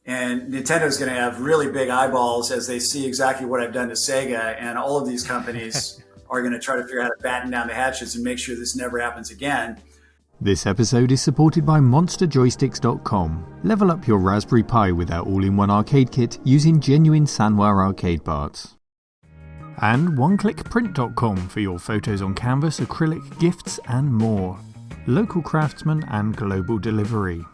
And Nintendo's going to have really big eyeballs as they see exactly what I've done to Sega. And all of these companies are going to try to figure out how to batten down the hatches and make sure this never happens again. This episode is supported by MonsterJoysticks.com. Level up your Raspberry Pi with our all-in-one arcade kit using genuine Sanwa arcade parts. And OneClickPrint.com for your photos on canvas, acrylic, gifts and more. Local craftsmen and global delivery.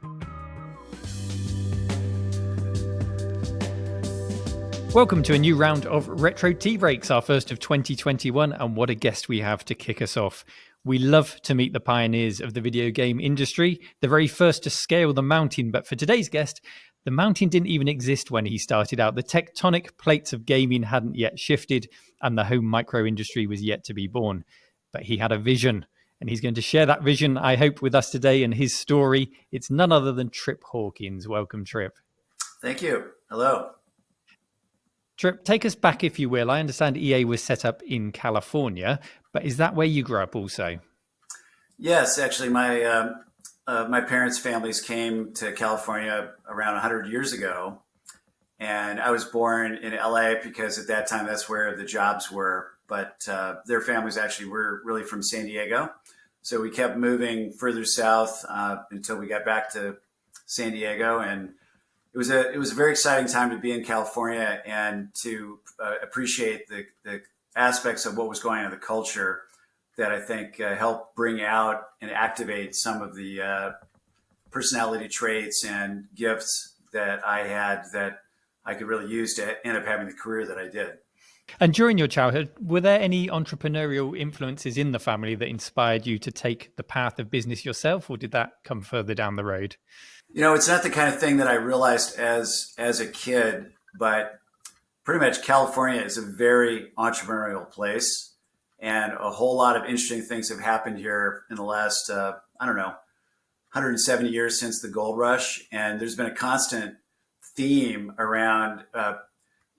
Welcome to a new round of Retro Tea Breaks, our first of 2021, and what a guest we have to kick us off. We love to meet the pioneers of the video game industry, the very first to scale the mountain, but for today's guest, the mountain didn't even exist when he started out. The tectonic plates of gaming hadn't yet shifted, and the home micro industry was yet to be born. But he had a vision, and he's going to share that vision, I hope, with us today and his story. It's none other than Trip Hawkins. Welcome, Trip. Thank you. Hello. Trip, take us back, if you will. I understand EA was set up in California, but is that where you grew up also? Yes, actually, my parents' families came to California around 100 years ago, and I was born in LA because at that time that's where the jobs were. But their families actually were really from San Diego, so we kept moving further south until we got back to San Diego, and it was a very exciting time to be in California and to appreciate the aspects of what was going on in the culture that I think helped bring out and activate some of the personality traits and gifts that I had that I could really use to end up having the career that I did. And during your childhood, were there any entrepreneurial influences in the family that inspired you to take the path of business yourself, or did that come further down the road? You know, it's not the kind of thing that I realized as a kid, but pretty much California is a very entrepreneurial place. And a whole lot of interesting things have happened here in the last, 170 years since the gold rush. And there's been a constant theme around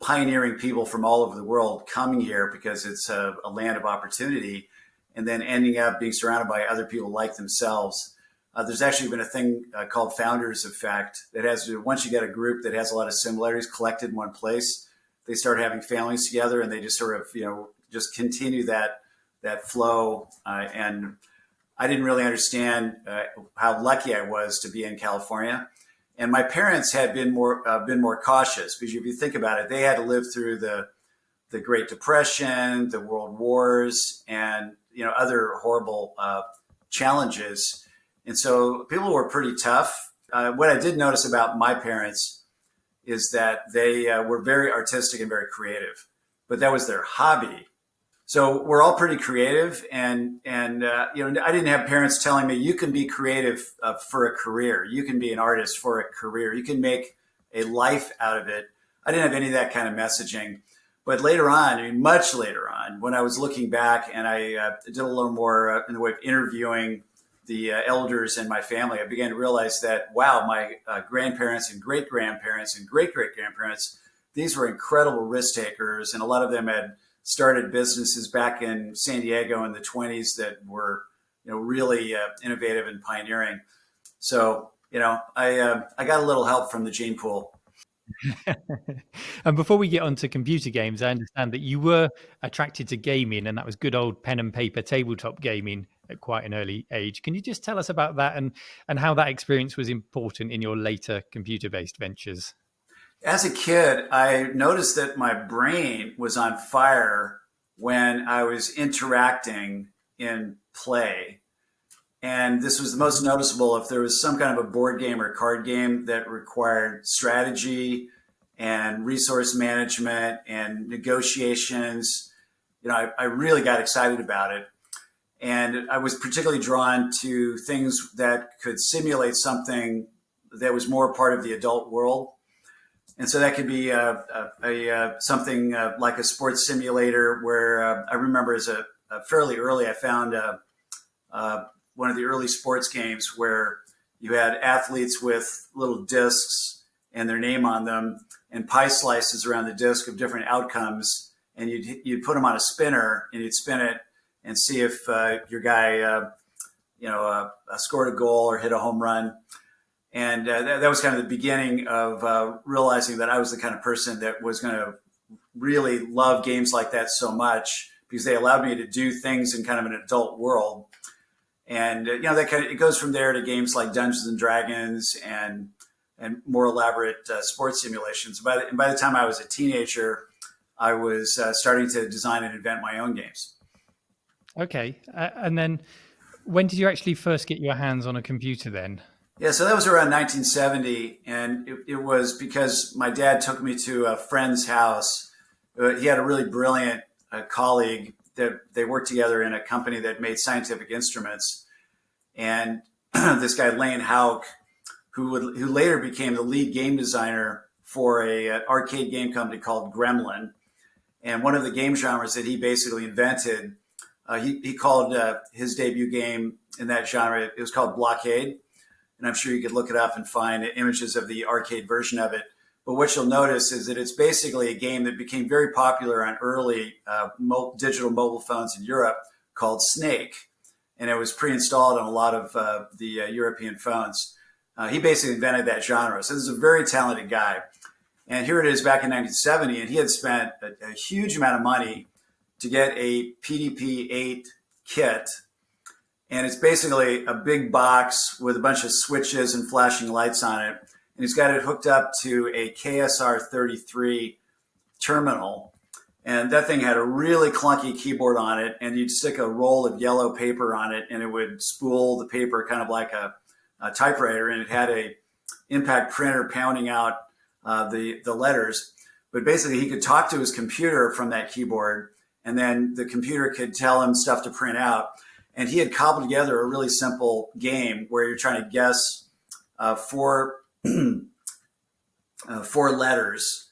pioneering people from all over the world coming here because it's a land of opportunity and then ending up being surrounded by other people like themselves. There's actually been a thing called Founders Effect that has to, once you get a group that has a lot of similarities collected in one place, they start having families together and they just sort of, just continue that flow. And I didn't really understand how lucky I was to be in California. And my parents had been more cautious because if you think about it, they had to live through the Great Depression, the World Wars, and other horrible challenges. And so people were pretty tough. What I did notice about my parents is that they were very artistic and very creative, but that was their hobby. So we're all pretty creative, and I didn't have parents telling me you can be creative for a career, you can be an artist for a career, you can make a life out of it. I didn't have any of that kind of messaging. But later on, much later on, when I was looking back and I did a little more in the way of interviewing the elders in my family, I began to realize that, wow, my grandparents and great-grandparents and great-great-grandparents, these were incredible risk takers. And a lot of them had started businesses back in San Diego in the 20s that were, really innovative and pioneering. So, I got a little help from the gene pool. And before we get on to computer games, I understand that you were attracted to gaming, and that was good old pen and paper tabletop gaming at quite an early age. Can you just tell us about that and how that experience was important in your later computer-based ventures? As a kid, I noticed that my brain was on fire when I was interacting in play. And this was the most noticeable if there was some kind of a board game or card game that required strategy and resource management and negotiations. I really got excited about it. And I was particularly drawn to things that could simulate something that was more part of the adult world. And so that could be something like a sports simulator where I remember as a fairly early, I found one of the early sports games where you had athletes with little discs and their name on them and pie slices around the disc of different outcomes. And you'd put them on a spinner and you'd spin it and see if your guy, scored a goal or hit a home run. And that was kind of the beginning of realizing that I was the kind of person that was going to really love games like that so much, because they allowed me to do things in kind of an adult world. And that kind of, it goes from there to games like Dungeons and Dragons and more elaborate sports simulations. By the time I was a teenager, I was starting to design and invent my own games. Okay, and then when did you actually first get your hands on a computer then? Yeah, so that was around 1970, and it was because my dad took me to a friend's house. He had a really brilliant colleague that they worked together in a company that made scientific instruments. And this guy, Lane Houck, who later became the lead game designer for an arcade game company called Gremlin. And one of the game genres that he basically invented, he called his debut game in that genre, it was called Blockade. And I'm sure you could look it up and find images of the arcade version of it. But what you'll notice is that it's basically a game that became very popular on early digital mobile phones in Europe called Snake. And it was pre-installed on a lot of the European phones. He basically invented that genre. So this is a very talented guy. And here it is back in 1970, and he had spent a huge amount of money to get a PDP-8 kit. And it's basically a big box with a bunch of switches and flashing lights on it. And he's got it hooked up to a KSR-33 terminal. And that thing had a really clunky keyboard on it. And you'd stick a roll of yellow paper on it, and it would spool the paper kind of like a typewriter. And it had a impact printer pounding out the letters. But basically, he could talk to his computer from that keyboard, and then the computer could tell him stuff to print out. And he had cobbled together a really simple game where you're trying to guess four letters.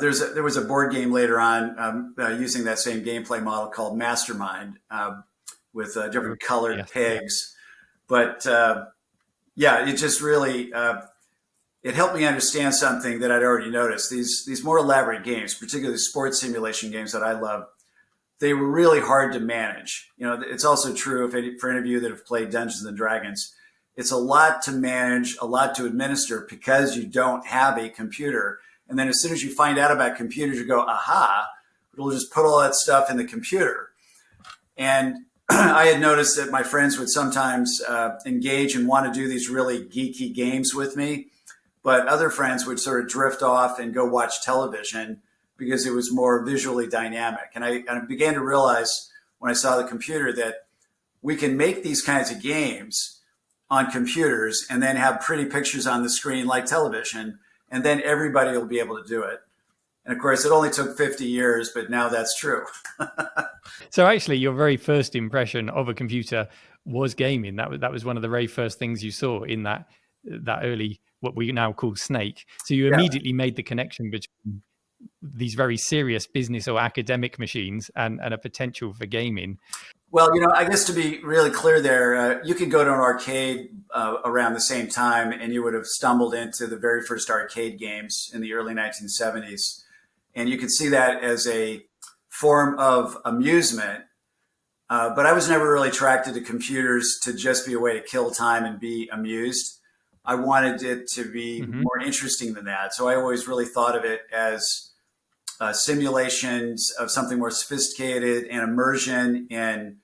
There was a board game later on using that same gameplay model called Mastermind with different colored pegs. But it just really it helped me understand something that I'd already noticed. These more elaborate games, particularly sports simulation games that I love, they were really hard to manage. It's also true for any of you that have played Dungeons and Dragons. It's a lot to manage, a lot to administer because you don't have a computer. And then as soon as you find out about computers, you go, aha, we'll just put all that stuff in the computer. And I had noticed that my friends would sometimes engage and want to do these really geeky games with me, but other friends would sort of drift off and go watch television because it was more visually dynamic. And I began to realize when I saw the computer that we can make these kinds of games on computers and then have pretty pictures on the screen like television, and then everybody will be able to do it. And of course, it only took 50 years, but now that's true. So actually, your very first impression of a computer was gaming. That was one of the very first things you saw in that early, what we now call Snake. So you immediately made the connection between these very serious business or academic machines and a potential for gaming. Well, I guess to be really clear there, you could go to an arcade around the same time and you would have stumbled into the very first arcade games in the early 1970s. And you could see that as a form of amusement. But I was never really attracted to computers to just be a way to kill time and be amused. I wanted it to be more interesting than that. So I always really thought of it as simulations of something more sophisticated and immersion in,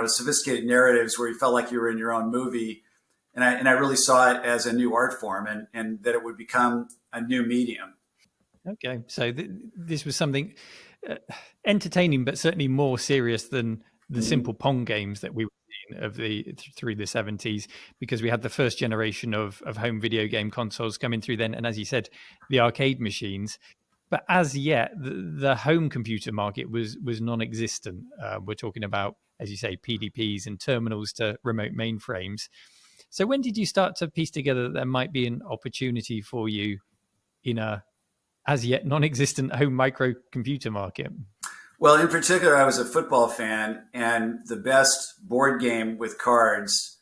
sophisticated narratives where you felt like you were in your own movie. And I really saw it as a new art form and that it would become a new medium. Okay. So this was something entertaining, but certainly more serious than the simple Pong games that we were seeing through the 70s, because we had the first generation of home video game consoles coming through then. And as you said, the arcade machines. But as yet, the home computer market was non-existent. We're talking about, as you say, PDPs and terminals to remote mainframes. So when did you start to piece together that there might be an opportunity for you in a as yet non-existent home microcomputer market? Well, in particular, I was a football fan, and the best board game with cards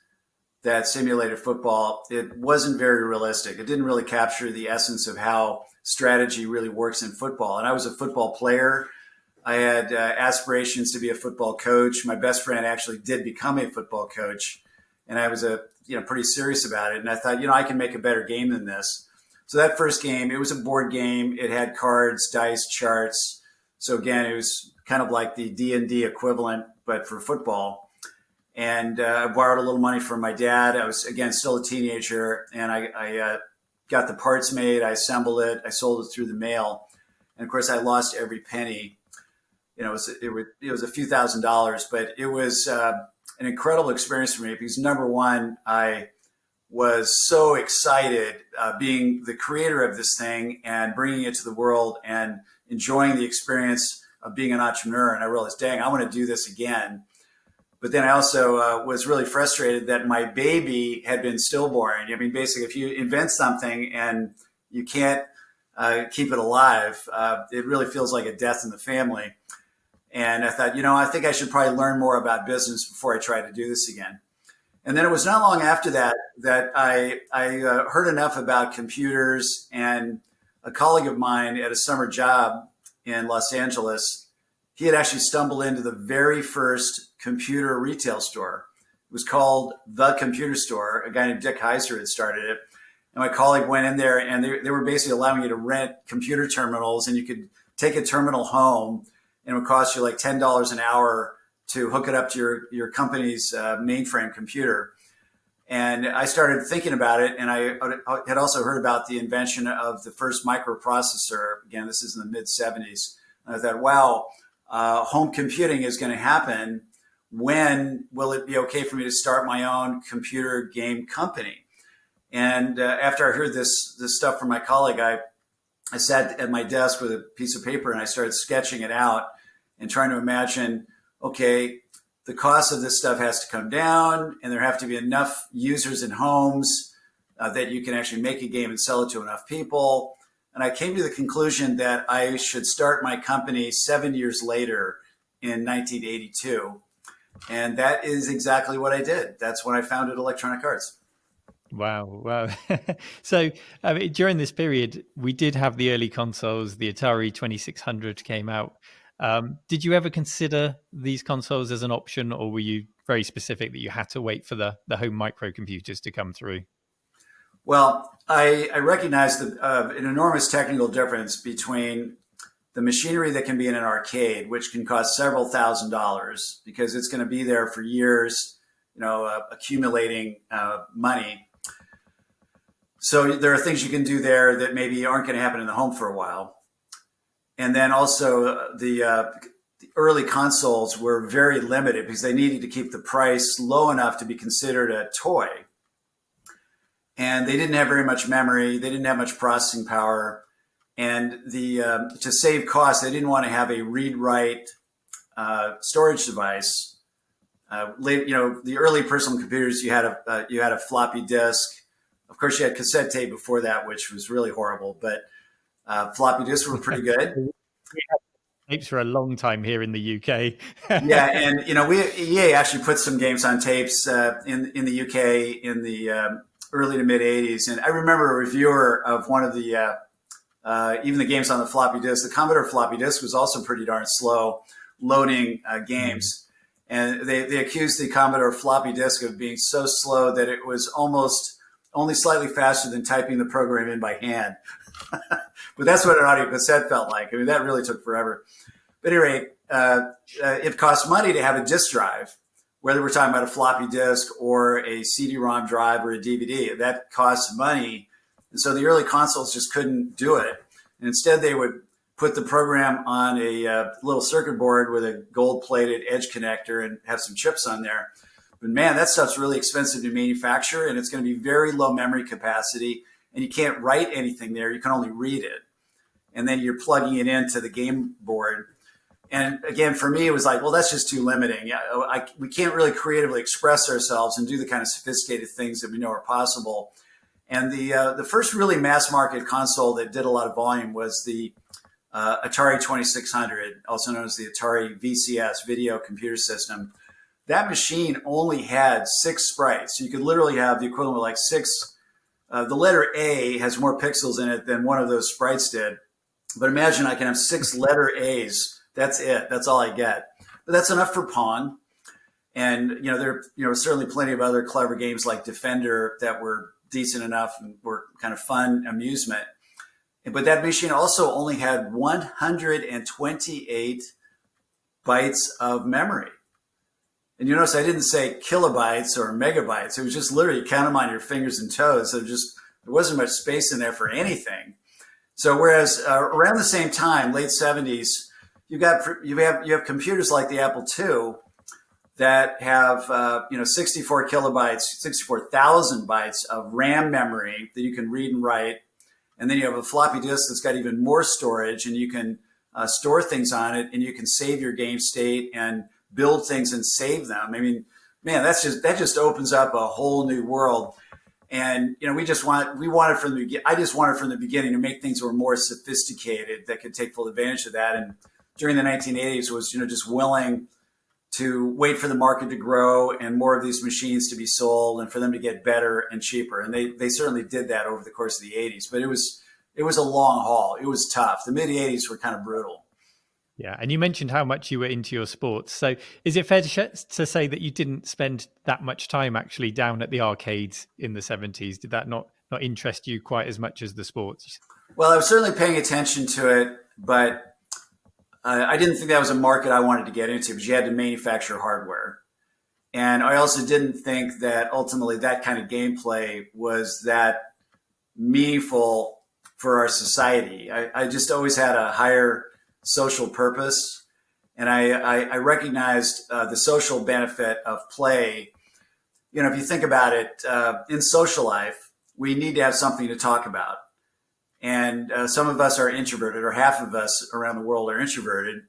that simulated football, it wasn't very realistic. It didn't really capture the essence of how strategy really works in football. And I was a football player. I had aspirations to be a football coach. My best friend actually did become a football coach. And I was pretty serious about it. And I thought, I can make a better game than this. So that first game, it was a board game. It had cards, dice, charts. So again, it was kind of like the D&D equivalent, but for football. And I borrowed a little money from my dad. I was, again, still a teenager, and I got the parts made. I assembled it. I sold it through the mail. And of course, I lost every penny. It was a few $1,000s, but it was an incredible experience for me because, number one, I was so excited being the creator of this thing and bringing it to the world and enjoying the experience of being an entrepreneur. And I realized, dang, I want to do this again. But then I also was really frustrated that my baby had been stillborn. I mean, basically, if you invent something and you can't keep it alive, it really feels like a death in the family. And I thought, I think I should probably learn more about business before I try to do this again. And then it was not long after that I heard enough about computers, and a colleague of mine at a summer job in Los Angeles, he had actually stumbled into the very first computer retail store. It was called The Computer Store. A guy named Dick Heiser had started it. And my colleague went in there, and they were basically allowing you to rent computer terminals, and you could take a terminal home, and it would cost you like $10 an hour to hook it up to your company's mainframe computer. And I started thinking about it, and I had also heard about the invention of the first microprocessor. Again, this is in the mid-'70s. And I thought, wow, home computing is going to happen. When will it be okay for me to start my own computer game company? And after I heard this stuff from my colleague, I sat at my desk with a piece of paper and I started sketching it out and trying to imagine, okay, the cost of this stuff has to come down, and there have to be enough users in homes that you can actually make a game and sell it to enough people. And I came to the conclusion that I should start my company 7 years later in 1982. And that is exactly what I did. That's when I founded Electronic Arts. Wow. So during this period, we did have the early consoles. The Atari 2600 came out. Did you ever consider these consoles as an option, or were you very specific that you had to wait for the home microcomputers to come through? Well, I recognize an enormous technical difference between the machinery that can be in an arcade, which can cost several $1,000s because it's going to be there for years, accumulating money. So there are things you can do there that maybe aren't going to happen in the home for a while. And then also the early consoles were very limited because they needed to keep the price low enough to be considered a toy. And they didn't have very much memory. They didn't have much processing power. And to save costs, they didn't want to have a read-write storage device. The early personal computers, you had a floppy disk. Of course, you had cassette tape before that, which was really horrible. But floppy disks were pretty good. We had tapes for a long time here in the UK. Yeah, and EA actually put some games on tapes in the UK in the early to mid '80s. And I remember a reviewer of one of the even the games on the floppy disk. The Commodore floppy disk was also pretty darn slow loading games. And they accused the Commodore floppy disk of being so slow that it was almost only slightly faster than typing the program in by hand. But that's what an audio cassette felt like. I mean, that really took forever. But at any rate, it costs money to have a disk drive, whether we're talking about a floppy disk or a CD-ROM drive or a DVD. That costs money. And so the early consoles just couldn't do it. And instead, they would put the program on a little circuit board with a gold-plated edge connector and have some chips on there. But man, that stuff's really expensive to manufacture, and it's going to be very low memory capacity, and you can't write anything there. You can only read it. And then you're plugging it into the game board. And again, for me, it was like, well, that's just too limiting. We can't really creatively express ourselves and do the kind of sophisticated things that we know are possible. And the first really mass market console that did a lot of volume was the Atari 2600, also known as the Atari VCS, Video Computer System. That machine only had 6 sprites. So you could literally have the equivalent of like 6. The letter A has more pixels in it than one of those sprites did. But imagine I can have 6 letter A's. That's it. That's all I get. But that's enough for Pong. And, there, certainly plenty of other clever games like Defender that were decent enough and were kind of fun amusement. But that machine also only had 128 bytes of memory. And you notice I didn't say kilobytes or megabytes. It was just literally count them on your fingers and toes. So there wasn't much space in there for anything. So whereas around the same time, late 70s, you have computers like the Apple II that have 64 kilobytes, 64,000 bytes of RAM memory that you can read and write. And then you have a floppy disk that's got even more storage, and you can store things on it, and you can save your game state and build things and save them. I mean, man, that just opens up a whole new world. And I just wanted from the beginning to make things that were more sophisticated that could take full advantage of that. And during the 1980s was just willing to wait for the market to grow and more of these machines to be sold and for them to get better and cheaper. And they certainly did that over the course of the 80s. But it was a long haul. It was tough. The mid 80s were kind of brutal. Yeah. And you mentioned how much you were into your sports. So is it fair to say that you didn't spend that much time actually down at the arcades in the 70s? Did that not interest you quite as much as the sports? Well, I was certainly paying attention to it, but I didn't think that was a market I wanted to get into because you had to manufacture hardware. And I also didn't think that ultimately that kind of gameplay was that meaningful for our society. I just always had a higher social purpose. And I recognized the social benefit of play. If you think about it, in social life, we need to have something to talk about. And some of us are introverted, or half of us around the world are introverted.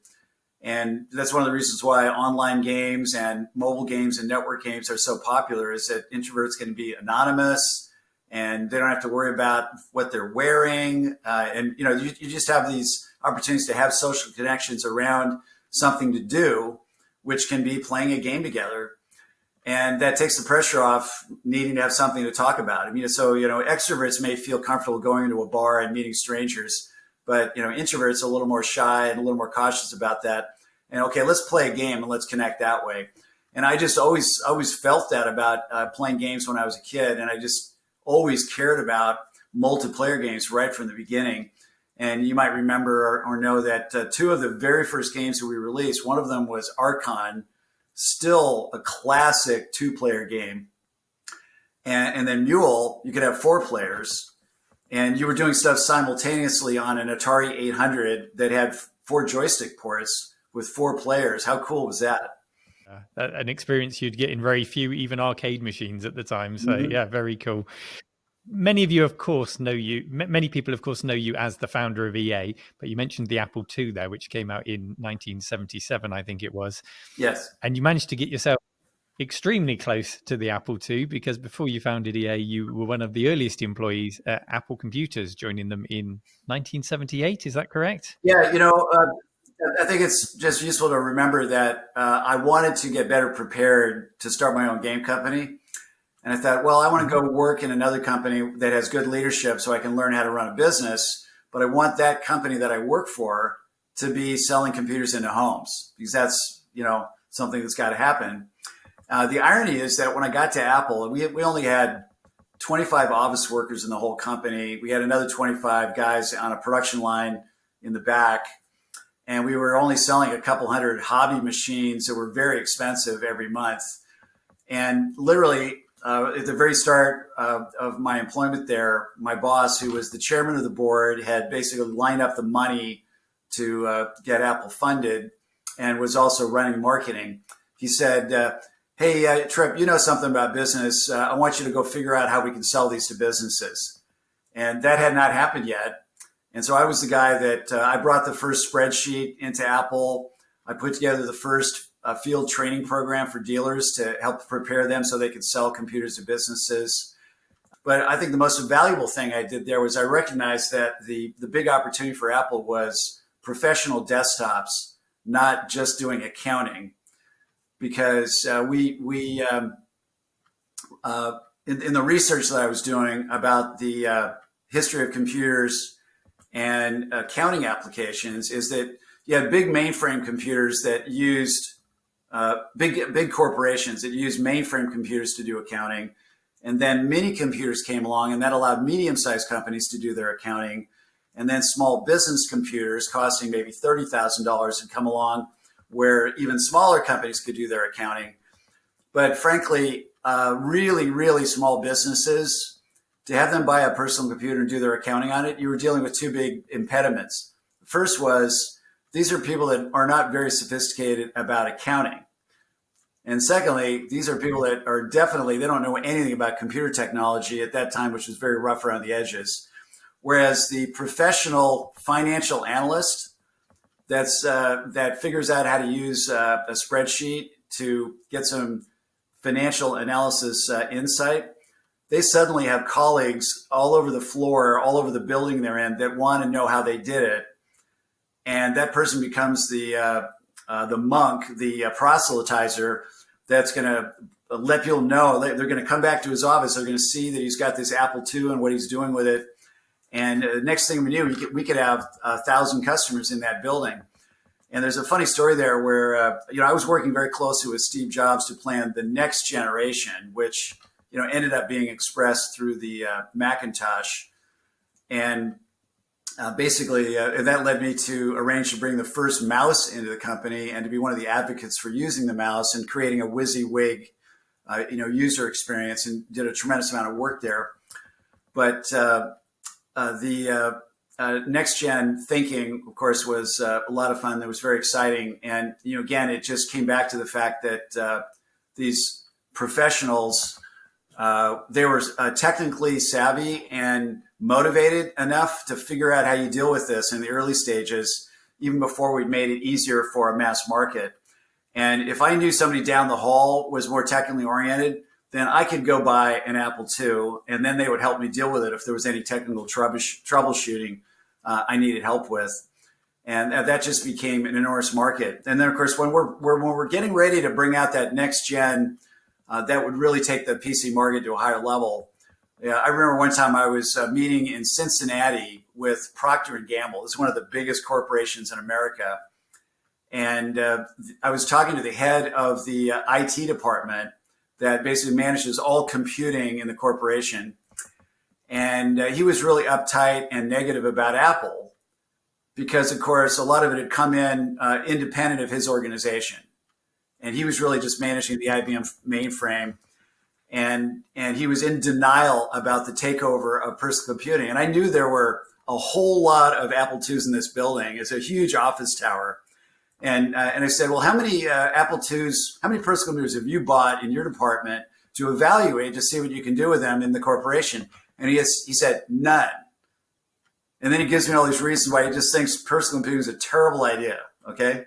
And that's one of the reasons why online games and mobile games and network games are so popular, is that introverts can be anonymous and they don't have to worry about what they're wearing. And you just have these opportunities to have social connections around something to do, which can be playing a game together. And that takes the pressure off needing to have something to talk about. I mean, so, extroverts may feel comfortable going into a bar and meeting strangers, but, introverts are a little more shy and a little more cautious about that. And okay, let's play a game and let's connect that way. And I just always felt that about playing games when I was a kid. And I just always cared about multiplayer games right from the beginning. And you might remember or know that two of the very first games that we released, one of them was Archon, still a classic 2-player game. And then Mule, you could have 4 players. And you were doing stuff simultaneously on an Atari 800 that had 4 joystick ports with 4 players. How cool was that? An experience you'd get in very few, even arcade machines at the time. So yeah, very cool. Many of you, of course, know you. Many people, of course, know you as the founder of EA. But you mentioned the Apple II there, which came out in 1977, I think it was. Yes. And you managed to get yourself extremely close to the Apple II, because before you founded EA, you were one of the earliest employees at Apple Computers, joining them in 1978. Is that correct? Yeah, I think it's just useful to remember that I wanted to get better prepared to start my own game company. And I thought, well, I want to go work in another company that has good leadership so I can learn how to run a business. But I want that company that I work for to be selling computers into homes, because that's, something that's got to happen. The irony is that when I got to Apple, we only had 25 office workers in the whole company. We had another 25 guys on a production line in the back. And we were only selling a couple hundred hobby machines that were very expensive every month. And literally, at the very start of my employment there, my boss, who was the chairman of the board, had basically lined up the money to get Apple funded and was also running marketing. He said, hey, Trip, you know something about business. I want you to go figure out how we can sell these to businesses. And that had not happened yet. And so I was the guy that I brought the first spreadsheet into Apple. I put together the first field training program for dealers to help prepare them so they could sell computers to businesses. But I think the most valuable thing I did there was I recognized that the big opportunity for Apple was professional desktops, not just doing accounting. Because in the research that I was doing about the history of computers and accounting applications, is that you had big mainframe computers that used big corporations that used mainframe computers to do accounting. And then mini computers came along, and that allowed medium-sized companies to do their accounting. And then small business computers costing maybe $30,000 had come along, where even smaller companies could do their accounting. But frankly, really, really small businesses, to have them buy a personal computer and do their accounting on it, you were dealing with two big impediments. The first was, these are people that are not very sophisticated about accounting. And secondly, these are people that are definitely, they don't know anything about computer technology at that time, which was very rough around the edges. Whereas the professional financial analyst that figures out how to use a spreadsheet to get some financial analysis insight, they suddenly have colleagues all over the floor, all over the building they're in, that want to know how they did it. And that person becomes the monk, the proselytizer that's going to let people know. They're going to come back to his office. They're going to see that he's got this Apple II and what he's doing with it. And next thing we knew, we could have 1,000 customers in that building. And there's a funny story there where, I was working very closely with Steve Jobs to plan the next generation, which, ended up being expressed through the Macintosh. And basically, that led me to arrange to bring the first mouse into the company and to be one of the advocates for using the mouse and creating a WYSIWYG, user experience, and did a tremendous amount of work there. But the next gen thinking, of course, was a lot of fun. That was very exciting. And, again, it just came back to the fact that these professionals, they were technically savvy and motivated enough to figure out how you deal with this in the early stages, even before we'd made it easier for a mass market. And if I knew somebody down the hall was more technically oriented, then I could go buy an Apple II, and then they would help me deal with it if there was any technical troubleshooting I needed help with. And that just became an enormous market. And then, of course, when we're getting ready to bring out that next gen, that would really take the PC market to a higher level. I remember one time I was meeting in Cincinnati with Procter & Gamble. It's one of the biggest corporations in America. And I was talking to the head of the IT department that basically manages all computing in the corporation. And he was really uptight and negative about Apple because, of course, a lot of it had come in independent of his organization. And he was really just managing the IBM mainframe. And he was in denial about the takeover of personal computing. And I knew there were a whole lot of Apple IIs in this building. It's a huge office tower. And I said, well, how many Apple IIs, how many personal computers have you bought in your department to evaluate to see what you can do with them in the corporation? And he said, none. And then he gives me all these reasons why he just thinks personal computing is a terrible idea. Okay.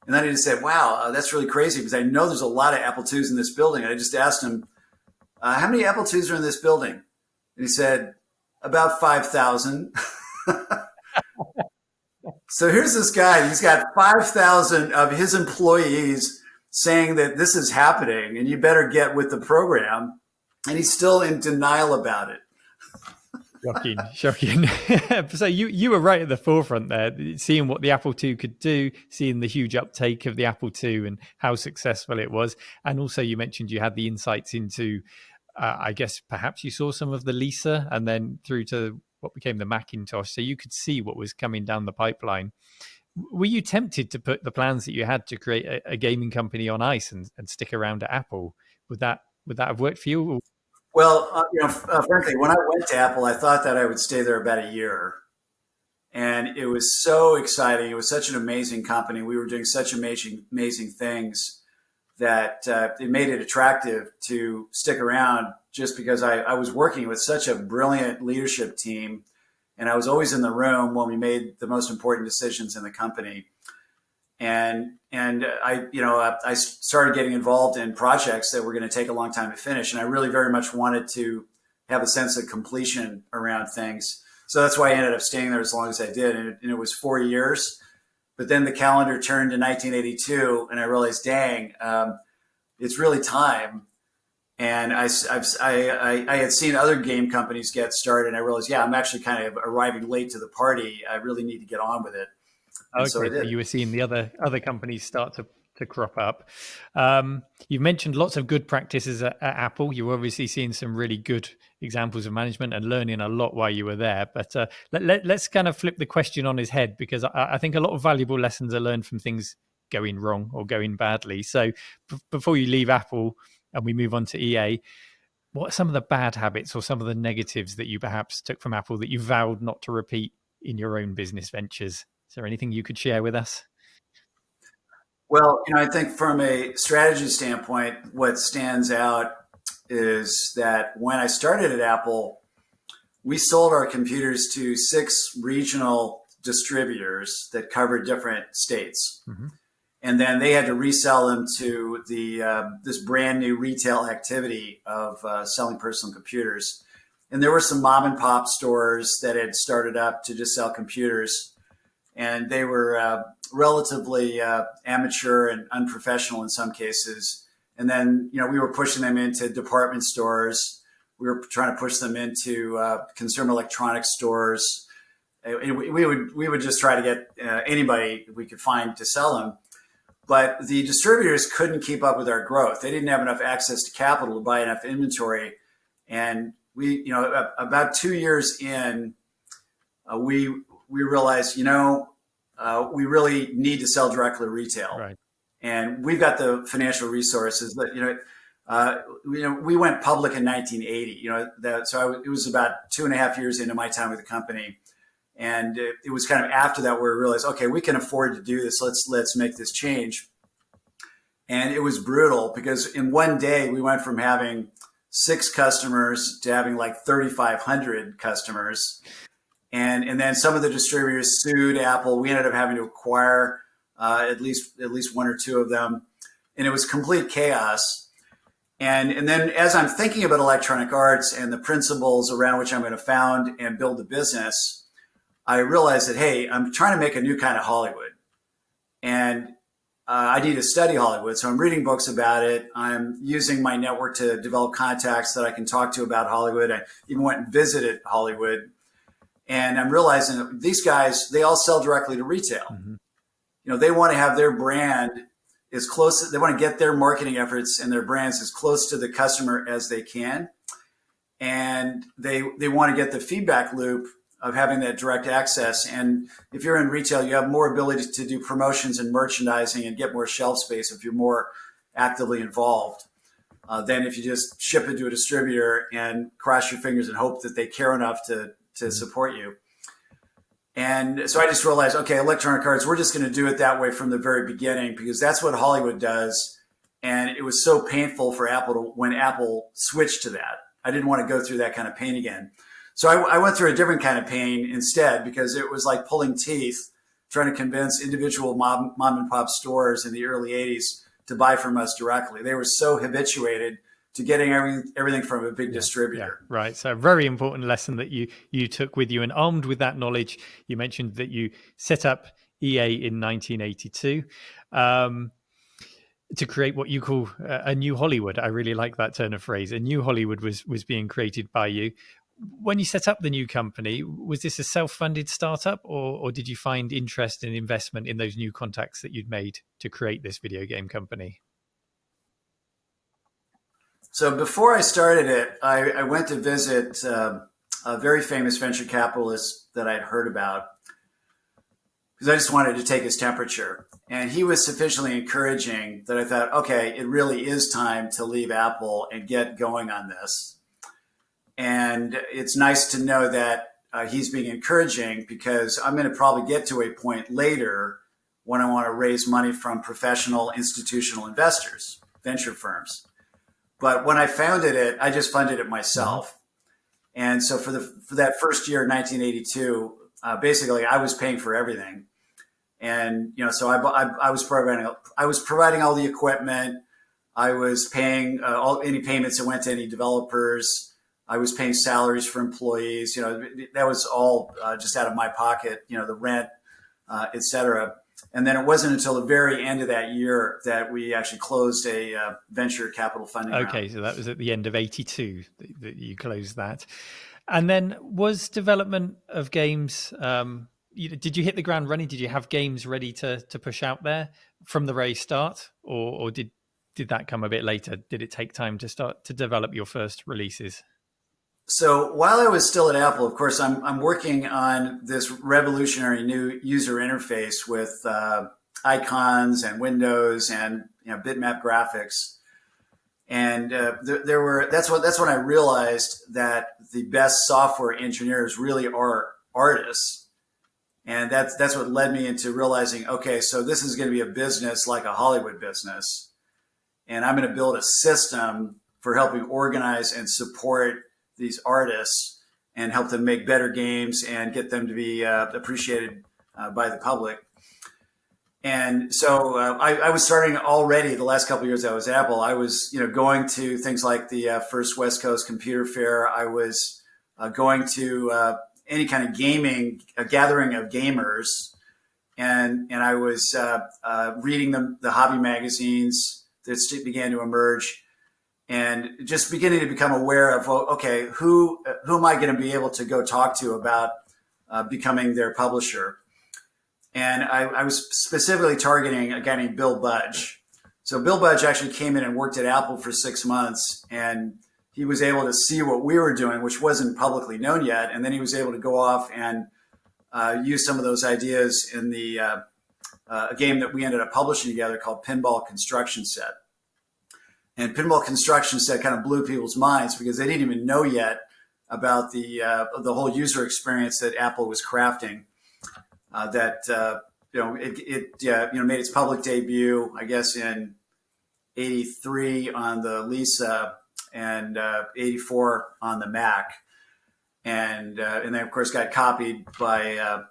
And then he just said, wow, that's really crazy because I know there's a lot of Apple IIs in this building. And I just asked him, how many Apple IIs are in this building? And he said, about 5,000. So here's this guy, he's got 5,000 of his employees saying that this is happening and you better get with the program. And he's still in denial about it. Shocking. So you were right at the forefront there, seeing what the Apple II could do, seeing the huge uptake of the Apple II and how successful it was. And also you mentioned you had the insights into, I guess perhaps you saw some of the Lisa and then through to what became the Macintosh. So you could see what was coming down the pipeline. Were you tempted to put the plans that you had to create a gaming company on ice and stick around at Apple? Would that have worked for you? Well, frankly, when I went to Apple, I thought that I would stay there about a year. And it was so exciting. It was such an amazing company. We were doing such amazing things that it made it attractive to stick around just because I was working with such a brilliant leadership team. And I was always in the room when we made the most important decisions in the company. And I started getting involved in projects that were going to take a long time to finish. And I really very much wanted to have a sense of completion around things. So that's why I ended up staying there as long as I did. And it was 4 years. But then the calendar turned to 1982 and I realized, dang, it's really time. And I had seen other game companies get started. And I realized, yeah, I'm actually kind of arriving late to the party. I really need to get on with it. Okay, so you were seeing the other companies start to to crop up. You've mentioned lots of good practices at Apple. You're obviously seeing some really good examples of management and learning a lot while you were there. But let's kind of flip the question on his head, because I think a lot of valuable lessons are learned from things going wrong or going badly. So before you leave Apple and we move on to EA, what are some of the bad habits or some of the negatives that you perhaps took from Apple that you vowed not to repeat in your own business ventures? Is there anything you could share with us? Well, I think from a strategy standpoint, what stands out is that when I started at Apple, we sold our computers to 6 regional distributors that covered different states. Mm-hmm. And then they had to resell them to this brand new retail activity of selling personal computers. And there were some mom and pop stores that had started up to just sell computers. And they were relatively amateur and unprofessional in some cases. And then, we were pushing them into department stores. We were trying to push them into consumer electronics stores. We would just try to get anybody we could find to sell them. But the distributors couldn't keep up with our growth. They didn't have enough access to capital to buy enough inventory. And we, about 2 years in, we realized, we really need to sell directly to retail. Right. And we've got the financial resources, but, we went public in 1980, it was about 2.5 years into my time with the company. And it was kind of after that where we realized, okay, we can afford to do this. Let's make this change. And it was brutal because in one day we went from having 6 customers to having like 3,500 customers. And then some of the distributors sued Apple. We ended up having to acquire at least 1 or 2 of them. And it was complete chaos. And then as I'm thinking about electronic arts and the principles around which I'm going to found and build the business, I realized that, hey, I'm trying to make a new kind of Hollywood. And I need to study Hollywood. So I'm reading books about it. I'm using my network to develop contacts that I can talk to about Hollywood. I even went and visited Hollywood. And I'm realizing that these guys, they all sell directly to retail. Mm-hmm. They want to have their brand as close, they want to get their marketing efforts and their brands as close to the customer as they can. And they want to get the feedback loop of having that direct access. And if you're in retail, you have more ability to do promotions and merchandising and get more shelf space if you're more actively involved than if you just ship it to a distributor and cross your fingers and hope that they care enough to support you. And so I just realized, okay, electronic arts, we're just going to do it that way from the very beginning because that's what Hollywood does. And it was so painful for Apple when Apple switched to that. I didn't want to go through that kind of pain again. So I went through a different kind of pain instead because it was like pulling teeth, trying to convince individual mom and pop stores in the early 80s to buy from us directly. They were so habituated to getting everything from a big distributor. Yeah, right. So a very important lesson that you took with you, and armed with that knowledge, you mentioned that you set up EA in 1982 to create what you call a new Hollywood. I really like that turn of phrase. A new Hollywood was being created by you. When you set up the new company, was this a self-funded startup or did you find interest and investment in those new contacts that you'd made to create this video game company? So before I started it, I went to visit a very famous venture capitalist that I'd heard about because I just wanted to take his temperature. And he was sufficiently encouraging that I thought, okay, it really is time to leave Apple and get going on this. And it's nice to know that he's being encouraging because I'm going to probably get to a point later when I want to raise money from professional institutional investors, venture firms. But when I founded it, I just funded it myself. And so for that first year, 1982, basically I was paying for everything. And, so I was providing all the equipment. I was paying any payments that went to any developers. I was paying salaries for employees. That was all just out of my pocket, the rent, et cetera. And then it wasn't until the very end of that year that we actually closed a venture capital funding round. Okay, so that was at the end of 82 that you closed that. And then was development of games did you hit the ground running? Did you have games ready to push out there from the very start, or did that come a bit later? Did it take time to start to develop your first releases? So while I was still at Apple, of course, I'm working on this revolutionary new user interface with icons and windows and bitmap graphics. And that's when I realized that the best software engineers really are artists. And that's what led me into realizing, okay, so this is going to be a business like a Hollywood business. And I'm going to build a system for helping organize and support these artists and help them make better games and get them to be appreciated by the public. And so I was starting already the last couple of years I was at Apple. I was going to things like the first West Coast Computer Fair. I was going to any kind of gaming, a gathering of gamers, and I was reading the hobby magazines that began to emerge, and just beginning to become aware of, okay, who am I going to be able to go talk to about becoming their publisher? And I was specifically targeting a guy named Bill Budge. So Bill Budge actually came in and worked at Apple for 6 months, and he was able to see what we were doing, which wasn't publicly known yet. And then he was able to go off and use some of those ideas in a game that we ended up publishing together called Pinball Construction Set. And Pinball Construction Set kind of blew people's minds because they didn't even know yet about the whole user experience that Apple was crafting. It made its public debut, I guess, in '83 on the Lisa and '84 on the Mac, and then of course got copied by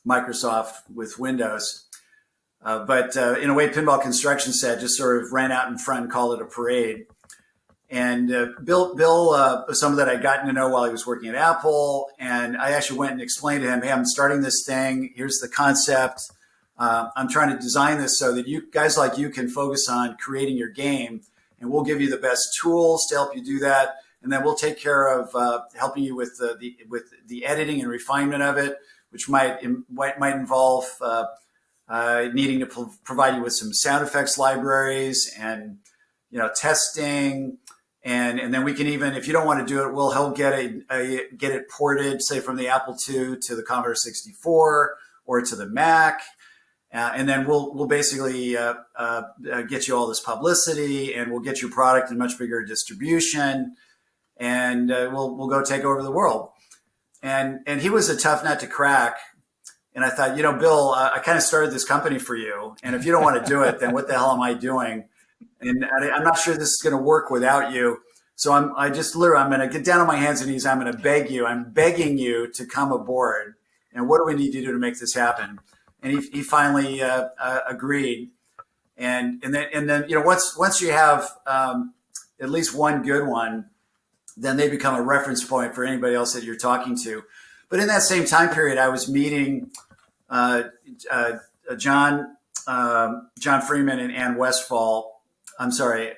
Microsoft with Windows. But in a way, Pinball Construction Set just sort of ran out in front and called it a parade. And Bill was someone that I'd gotten to know while he was working at Apple. And I actually went and explained to him, hey, I'm starting this thing. Here's the concept. I'm trying to design this so that you guys like you can focus on creating your game. And we'll give you the best tools to help you do that. And then we'll take care of helping you with the editing and refinement of it, which might involve needing to provide you with some sound effects libraries and testing. And then we can even, if you don't want to do it, we'll help get it ported, say from the Apple II to the Commodore 64 or to the Mac. And then we'll basically get you all this publicity, and we'll get your product in much bigger distribution, and we'll go take over the world. And he was a tough nut to crack. And I thought, Bill, I kind of started this company for you, and if you don't want to do it, then what the hell am I doing? And I'm not sure this is going to work without you. So I'm going to get down on my hands and knees. I'm going to beg you. I'm begging you to come aboard. And what do we need to do to make this happen? And he finally agreed. And then once you have at least one good one, then they become a reference point for anybody else that you're talking to. But in that same time period, I was meeting John Freeman and Ann Westfall. I'm sorry.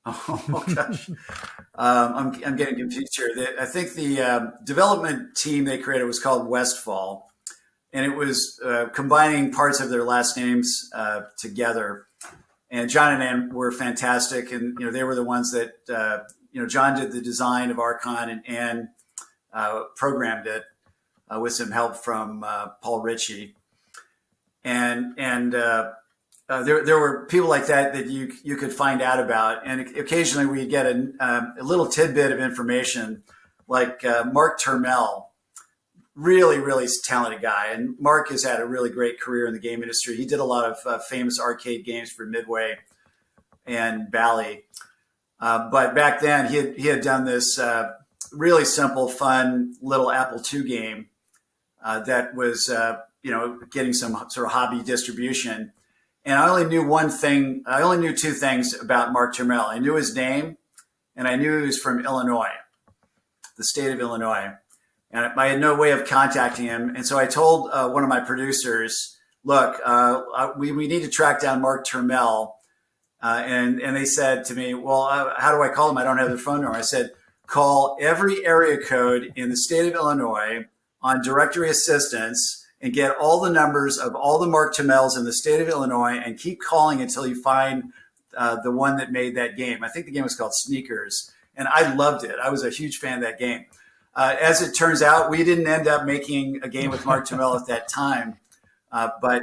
Oh gosh, I'm getting confused here. I think the development team they created was called Westfall, and it was combining parts of their last names together. And John and Ann were fantastic, and they were the ones that John did the design of Archon, and Ann programmed it with some help from Paul Ritchie, and there were people like that you could find out about, and occasionally we'd get a little tidbit of information, like Mark Turmel, really, really talented guy, and Mark has had a really great career in the game industry. He did a lot of famous arcade games for Midway and Bally, but back then he had done this really simple, fun little Apple II game that was getting some sort of hobby distribution. And I only knew one thing. I only knew two things about Mark Turmel. I knew his name, and I knew he was from Illinois, the state of Illinois. And I had no way of contacting him. And so I told one of my producers, look, we need to track down Mark Turmel. And they said to me, well, how do I call him? I don't have their phone number. I said, call every area code in the state of Illinois on directory assistance and get all the numbers of all the Mark Tummels in the state of Illinois and keep calling until you find the one that made that game. I think the game was called Sneakers, and I loved it. I was a huge fan of that game. As it turns out, we didn't end up making a game with Mark Tummel at that time. But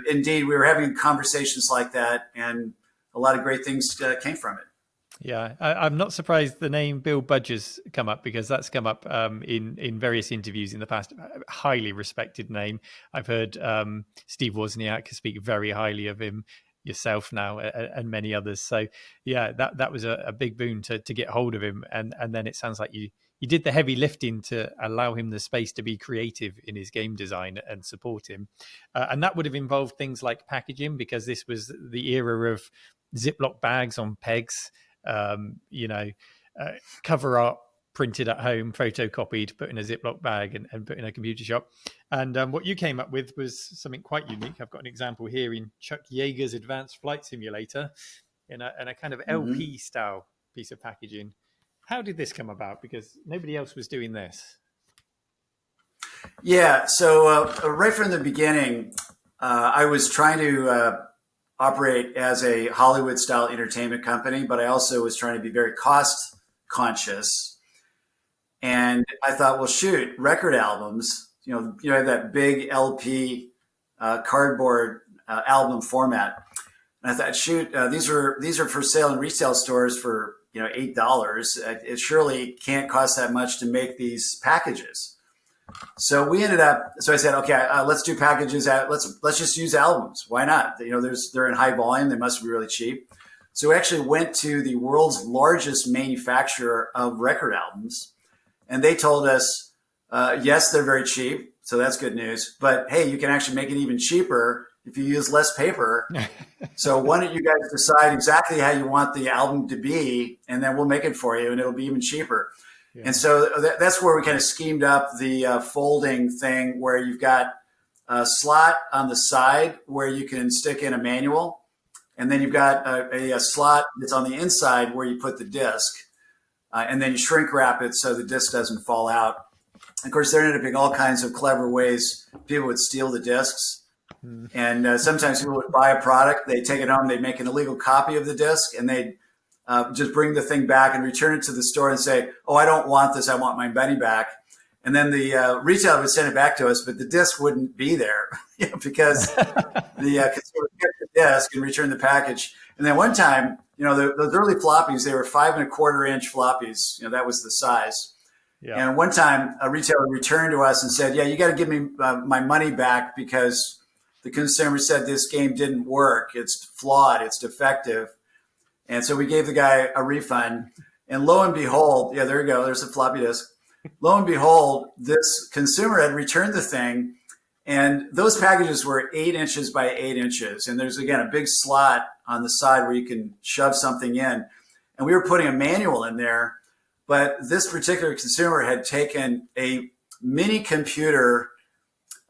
indeed, we were having conversations like that, and a lot of great things came from it. Yeah, I'm not surprised the name Bill Budger's come up, because that's come up in various interviews in the past. A highly respected name. I've heard Steve Wozniak speak very highly of him, yourself now, and many others. So yeah, that was a big boon to get hold of him. And then it sounds like you did the heavy lifting to allow him the space to be creative in his game design and support him. And that would have involved things like packaging, because this was the era of Ziploc bags on pegs. Cover art printed at home, photocopied, put in a Ziploc bag and put in a computer shop. And what you came up with was something quite unique. I've got an example here in Chuck Yeager's Advanced Flight Simulator in a kind of LP style piece of packaging. How did this come about? Because nobody else was doing this. Yeah, so right from the beginning, I was trying to operate as a Hollywood-style entertainment company, but I also was trying to be very cost conscious. And I thought, well, shoot, record albums, you have that big LP cardboard album format. And I thought, shoot, these are for sale in retail stores for $8. It surely can't cost that much to make these packages. So I said, okay, let's do packages. Let's just use albums. Why not? They're in high volume. They must be really cheap. So we actually went to the world's largest manufacturer of record albums, and they told us, yes, they're very cheap. So that's good news. But hey, you can actually make it even cheaper if you use less paper. So why don't you guys decide exactly how you want the album to be, and then we'll make it for you, and it'll be even cheaper. Yeah. And so that's where we kind of schemed up the folding thing, where you've got a slot on the side where you can stick in a manual. And then you've got a slot that's on the inside where you put the disc. And then you shrink wrap it so the disc doesn't fall out. Of course, there ended up being all kinds of clever ways people would steal the discs. And sometimes people would buy a product, they'd take it home, they'd make an illegal copy of the disc, and they'd just bring the thing back and return it to the store and say, oh, I don't want this, I want my money back. And then the retailer would send it back to us, but the disc wouldn't be there because the consumer kept the disc and returned the package. And then one time, those early floppies, they were 5 1/4 inch floppies. That was the size. Yeah. And one time a retailer returned to us and said, yeah, you got to give me my money back because the consumer said this game didn't work. It's flawed. It's defective. And so we gave the guy a refund. And lo and behold, yeah, there you go. There's a floppy disk. Lo and behold, this consumer had returned the thing. And those packages were 8 inches by 8 inches. And there's, again, a big slot on the side where you can shove something in. And we were putting a manual in there. But this particular consumer had taken a mini computer,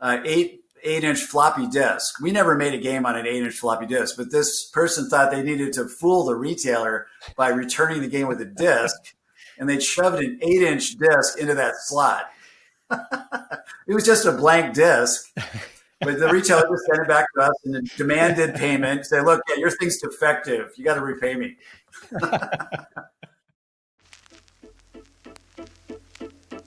8-inch floppy disk. We never made a game on an 8-inch floppy disk, but this person thought they needed to fool the retailer by returning the game with a disk, and they'd shoved an 8-inch disk into that slot. It was just a blank disk, but the retailer just sent it back to us and demanded payment. Say, look, yeah, your thing's defective. You got to repay me.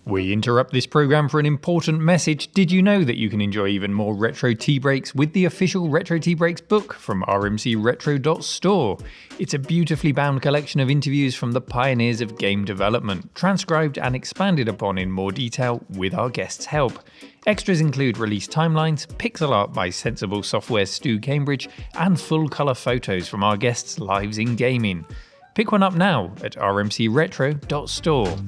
We interrupt this program for an important message. Did you know that you can enjoy even more Retro Tea Breaks with the official Retro Tea Breaks book from rmcretro.store? It's a beautifully bound collection of interviews from the pioneers of game development, transcribed and expanded upon in more detail with our guests' help. Extras include release timelines, pixel art by Sensible Software's Stu Cambridge, and full-colour photos from our guests' lives in gaming. Pick one up now at rmcretro.store.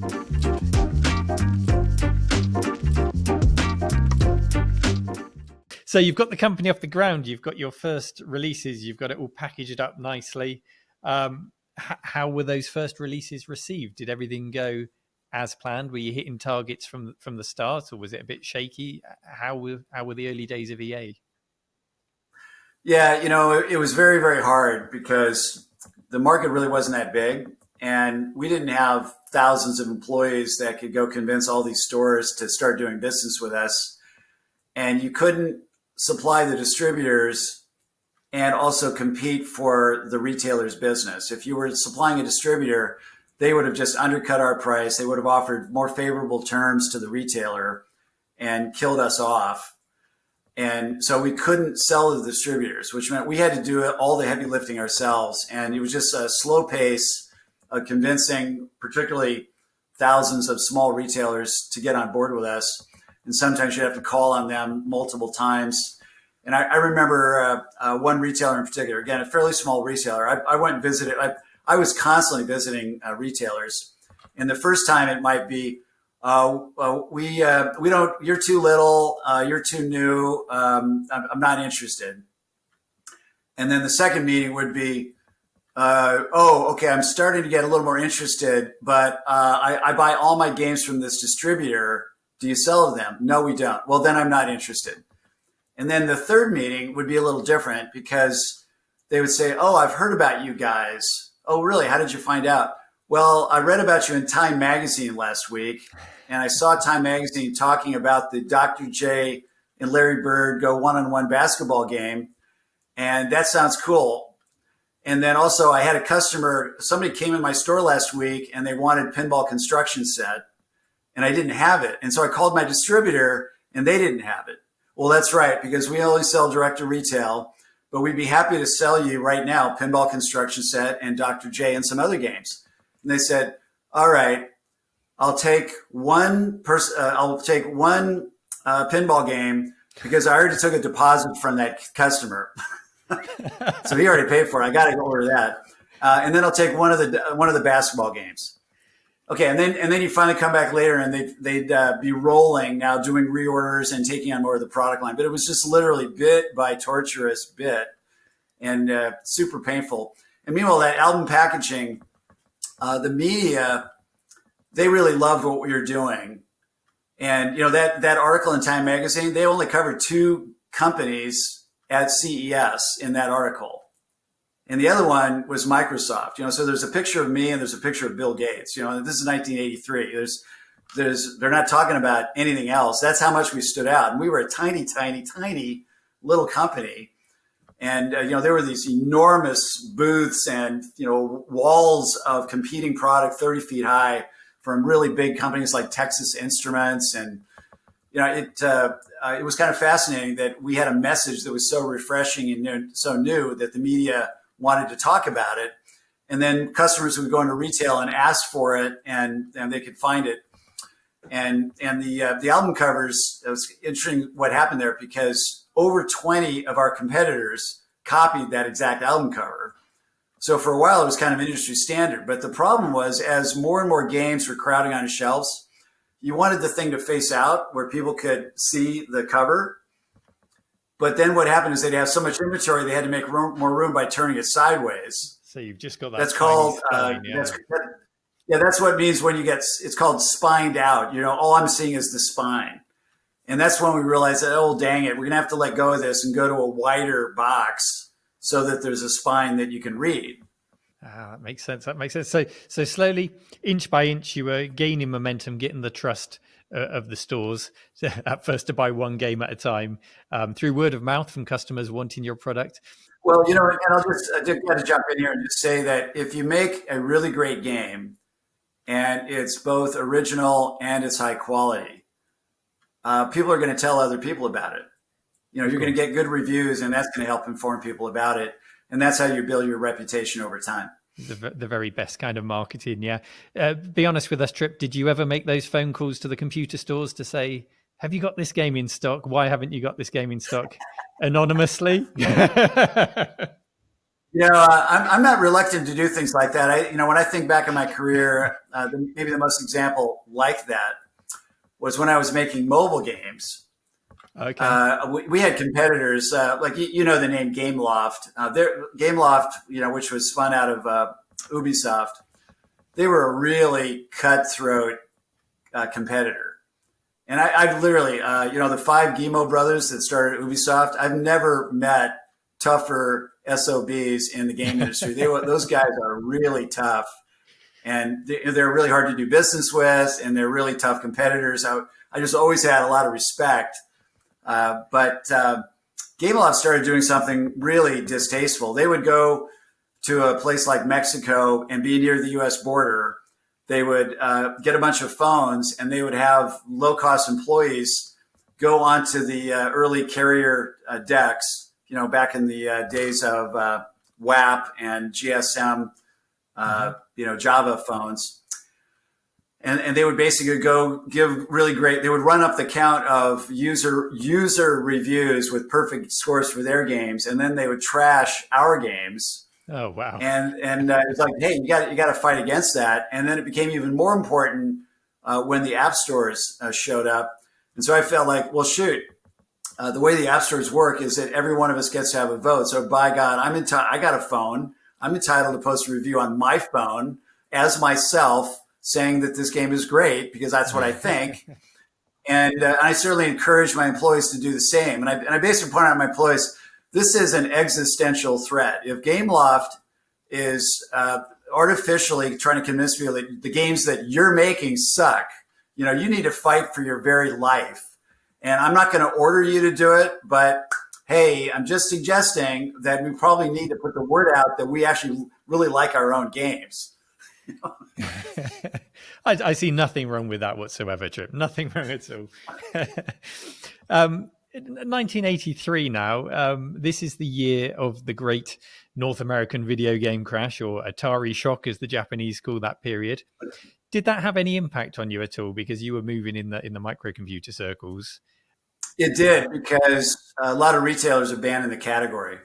So you've got the company off the ground, you've got your first releases, you've got it all packaged up nicely. How were those first releases received? Did everything go as planned? Were you hitting targets from the start, or was it a bit shaky? How were the early days of EA? Yeah, it was very, very hard because the market really wasn't that big. and we didn't have thousands of employees that could go convince all these stores to start doing business with us. And you couldn't supply the distributors and also compete for the retailer's business. If you were supplying a distributor, they would have just undercut our price. They would have offered more favorable terms to the retailer and killed us off. And so we couldn't sell to the distributors, which meant we had to do all the heavy lifting ourselves. And it was just a slow pace of convincing particularly thousands of small retailers to get on board with us. And sometimes you have to call on them multiple times. And I remember one retailer in particular, again, a fairly small retailer. I went and visited. I was constantly visiting retailers. And the first time it might be, we don't, you're too little, you're too new, I'm not interested. And then the second meeting would be, oh, okay, I'm starting to get a little more interested, but I buy all my games from this distributor. Do you sell to them? No, we don't. Well, then I'm not interested. And then the third meeting would be a little different because they would say, oh, I've heard about you guys. Oh, really? How did you find out? Well, I read about you in Time Magazine last week, and I saw Time Magazine talking about the Dr. J and Larry Bird go one-on-one basketball game, and that sounds cool. And then also I had a customer, somebody came in my store last week, and they wanted pinball construction set, and I didn't have it. And so I called my distributor, and they didn't have it. Well, that's right, because we only sell direct to retail, but we'd be happy to sell you right now pinball construction set and Dr. J and some other games. And they said, all right, I'll take one pinball game because I already took a deposit from that customer. So he already paid for it. I got to go order that. And then I'll take one of the basketball games. Okay, and then you finally come back later, and they'd be rolling now, doing reorders and taking on more of the product line. But it was just literally bit by torturous bit, and super painful. And meanwhile, that album packaging, the media, they really loved what we were doing. And you know that article in Time Magazine, they only covered 2 companies at CES in that article. And the other one was Microsoft, you know, so there's a picture of me and there's a picture of Bill Gates, you know, and this is 1983. They're not talking about anything else. That's how much we stood out. And we were a tiny, tiny, tiny little company. And, you know, there were these enormous booths and, you know, walls of competing product 30 feet high from really big companies like Texas Instruments. And, you know, it was kind of fascinating that we had a message that was so refreshing and so new that the media wanted to talk about it. And then customers would go into retail and ask for it, and they could find it. And the album covers, it was interesting what happened there because over 20 of our competitors copied that exact album cover. So for a while, it was kind of industry standard. But the problem was, as more and more games were crowding on shelves, you wanted the thing to face out where people could see the cover. But then what happened is they'd have so much inventory, they had to make more room by turning it sideways. So you've just got that. That's called, spine, that's what it means when it's called spined out. You know, all I'm seeing is the spine. And that's when we realized that, oh, dang it, we're going to have to let go of this and go to a wider box so that there's a spine that you can read. That makes sense. So slowly, inch by inch, you were gaining momentum, getting the trust of the stores at first to buy one game at a time through word of mouth from customers wanting your product. Well, you know, and I just got to jump in here and just say that if you make a really great game and it's both original and it's high quality, people are going to tell other people about it. You know, you're going to get good reviews, and that's going to help inform people about it. And that's how you build your reputation over time. The very best kind of marketing, yeah. Be honest with us, Trip. Did you ever make those phone calls to the computer stores to say, have you got this game in stock? Why haven't you got this game in stock? Anonymously? You know, I'm not reluctant to do things like that. When I think back on my career, maybe the most example like that was when I was making mobile games. Okay. We had competitors like you know the name Gameloft. Gameloft, you know, which was spun out of Ubisoft. They were a really cutthroat competitor, and I've literally, the 5 Guillemot brothers that started Ubisoft. I've never met tougher SOBs in the game industry. Those guys are really tough. and they're really hard to do business with, and they're really tough competitors. I just always had a lot of respect. But Gameloft started doing something really distasteful. They would go to a place like Mexico and be near the U.S. border. They would get a bunch of phones, and they would have low-cost employees go onto the early carrier decks, back in the days of WAP and GSM, Java phones. And they would basically go give really great, they would run up the count of user reviews with perfect scores for their games, and then they would trash our games. Oh, wow. And it's like, hey, you got to fight against that. And then it became even more important when the app stores showed up. And so I felt like, well, shoot, the way the app stores work is that every one of us gets to have a vote. So by God, I got a phone. I'm entitled to post a review on my phone as myself, saying that this game is great because that's what I think. And I certainly encourage my employees to do the same. And I basically point out to my employees, this is an existential threat. If Gameloft is artificially trying to convince me that the games that you're making suck, you need to fight for your very life. And I'm not going to order you to do it, but hey, I'm just suggesting that we probably need to put the word out that we actually really like our own games. I see nothing wrong with that whatsoever, Trip. Nothing wrong at all. 1983 now. This is the year of the great North American video game crash, or Atari shock, as the Japanese call that period. Did that have any impact on you at all? Because you were moving in the microcomputer circles. It did, because a lot of retailers abandoned the category.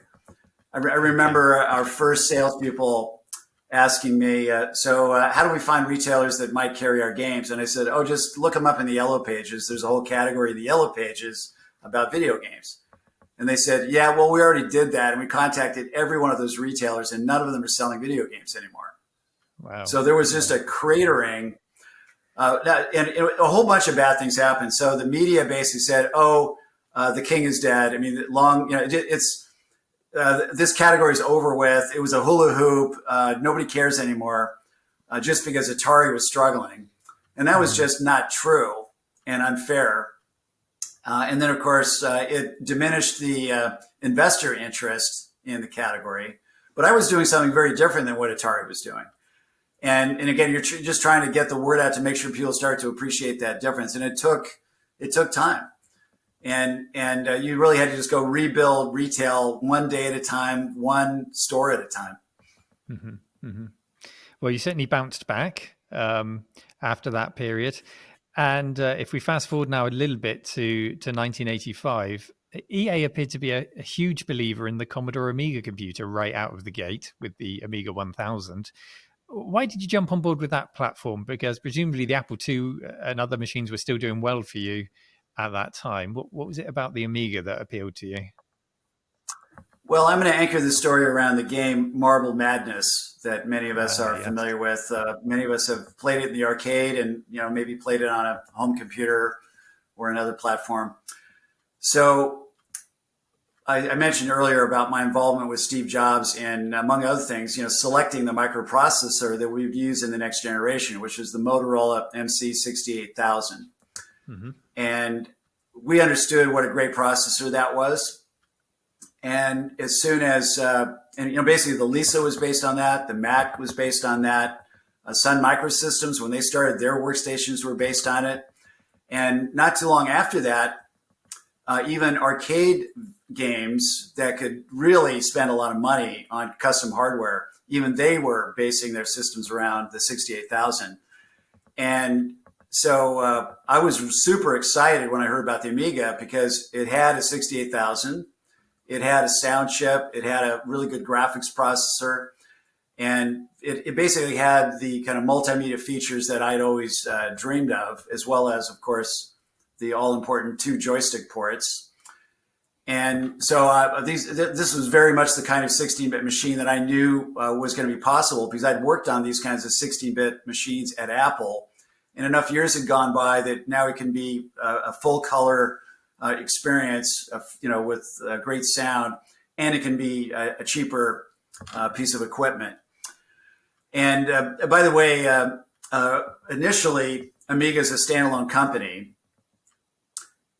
I remember our first salespeople asking me, how do we find retailers that might carry our games? And I said, just look them up in the yellow pages. There's a whole category in the yellow pages about video games. And they said, yeah, well, we already did that. And we contacted every one of those retailers, and none of them are selling video games anymore. Wow. So there was just a cratering. And a whole bunch of bad things happened. So the media basically said, the king is dead. I mean, this category is over with. It was a hula hoop. Nobody cares anymore, just because Atari was struggling. And that was just not true and unfair. And then, of course, it diminished the investor interest in the category. But I was doing something very different than what Atari was doing. And again, you're just trying to get the word out to make sure people start to appreciate that difference. And it took time. And you really had to just go rebuild retail one day at a time, one store at a time. Mm-hmm, mm-hmm. Well, you certainly bounced back after that period. And if we fast forward now a little bit to 1985, EA appeared to be a huge believer in the Commodore Amiga computer right out of the gate with the Amiga 1000. Why did you jump on board with that platform? Because presumably the Apple II and other machines were still doing well for you at that time. What was it about the Amiga that appealed to you? Well, I'm going to anchor the story around the game Marble Madness that many of us are familiar with. Many of us have played it in the arcade and maybe played it on a home computer or another platform. So I mentioned earlier about my involvement with Steve Jobs and, among other things, selecting the microprocessor that we would use in the next generation, which is the Motorola MC68000. Mm-hmm. And we understood what a great processor that was. And as soon as, basically the Lisa was based on that, the Mac was based on that, Sun Microsystems, when they started, their workstations were based on it. And not too long after that, even arcade games that could really spend a lot of money on custom hardware, even they were basing their systems around the 68,000. And so I was super excited when I heard about the Amiga because it had a 68,000, it had a sound chip, it had a really good graphics processor, and it basically had the kind of multimedia features that I'd always dreamed of, as well as, of course, the all-important 2 joystick ports. And so this was very much the kind of 16-bit machine that I knew was going to be possible because I'd worked on these kinds of 16-bit machines at Apple. And enough years had gone by that now it can be a full-color experience, with great sound, and it can be a cheaper piece of equipment. And by the way, initially, Amiga is a standalone company.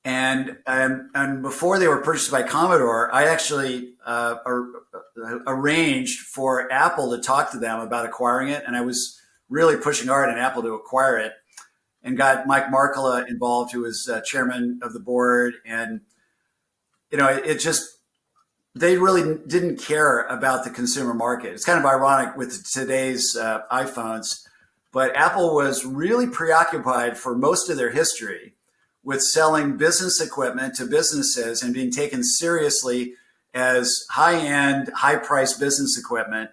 And before they were purchased by Commodore, I actually arranged for Apple to talk to them about acquiring it. And I was really pushing hard on Apple to acquire it, and got Mike Markkula involved, who was chairman of the board. And, it just, they really didn't care about the consumer market. It's kind of ironic with today's iPhones, but Apple was really preoccupied for most of their history with selling business equipment to businesses and being taken seriously as high-end, high-priced business equipment.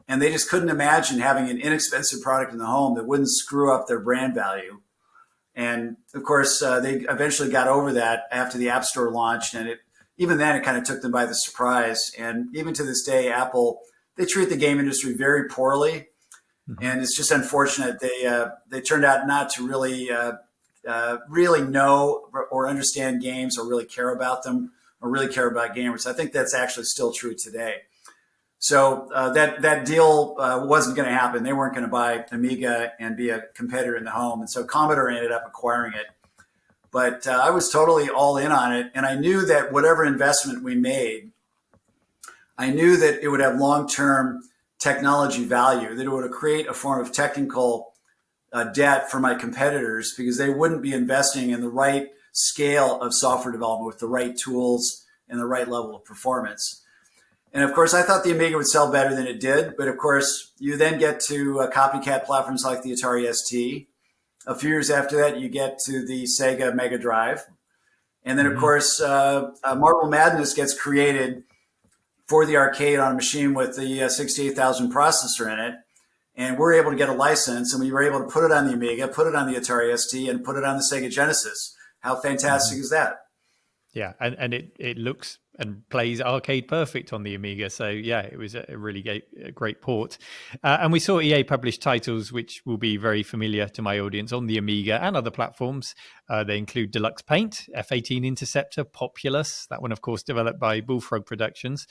And they just couldn't imagine having an inexpensive product in the home that wouldn't screw up their brand value. And of course, they eventually got over that after the App Store launched. And even then, it kind of took them by the surprise. And even to this day, Apple, they treat the game industry very poorly. And it's just unfortunate. They turned out not to really know or understand games, or really care about them, or really care about gamers. I think that's actually still true today. So that deal wasn't going to happen. They weren't going to buy Amiga and be a competitor in the home. And so Commodore ended up acquiring it. But I was totally all in on it. And I knew that whatever investment we made, I knew that it would have long-term technology value, that it would create a form of technical debt for my competitors, because they wouldn't be investing in the right scale of software development with the right tools and the right level of performance. And of course, I thought the Amiga would sell better than it did. But of course, you then get to copycat platforms like the Atari ST. A few years after that, you get to the Sega Mega Drive. And then, of course, Marble Madness gets created for the arcade on a machine with the 68,000 processor in it. And we're able to get a license, and we were able to put it on the Amiga, put it on the Atari ST, and put it on the Sega Genesis. How fantastic is that? Yeah, and it looks and plays arcade perfect on the Amiga. So yeah, it was a really great port. And we saw EA publish titles which will be very familiar to my audience on the Amiga and other platforms. They include Deluxe Paint, F-18 Interceptor, Populous, that one of course developed by Bullfrog Productions.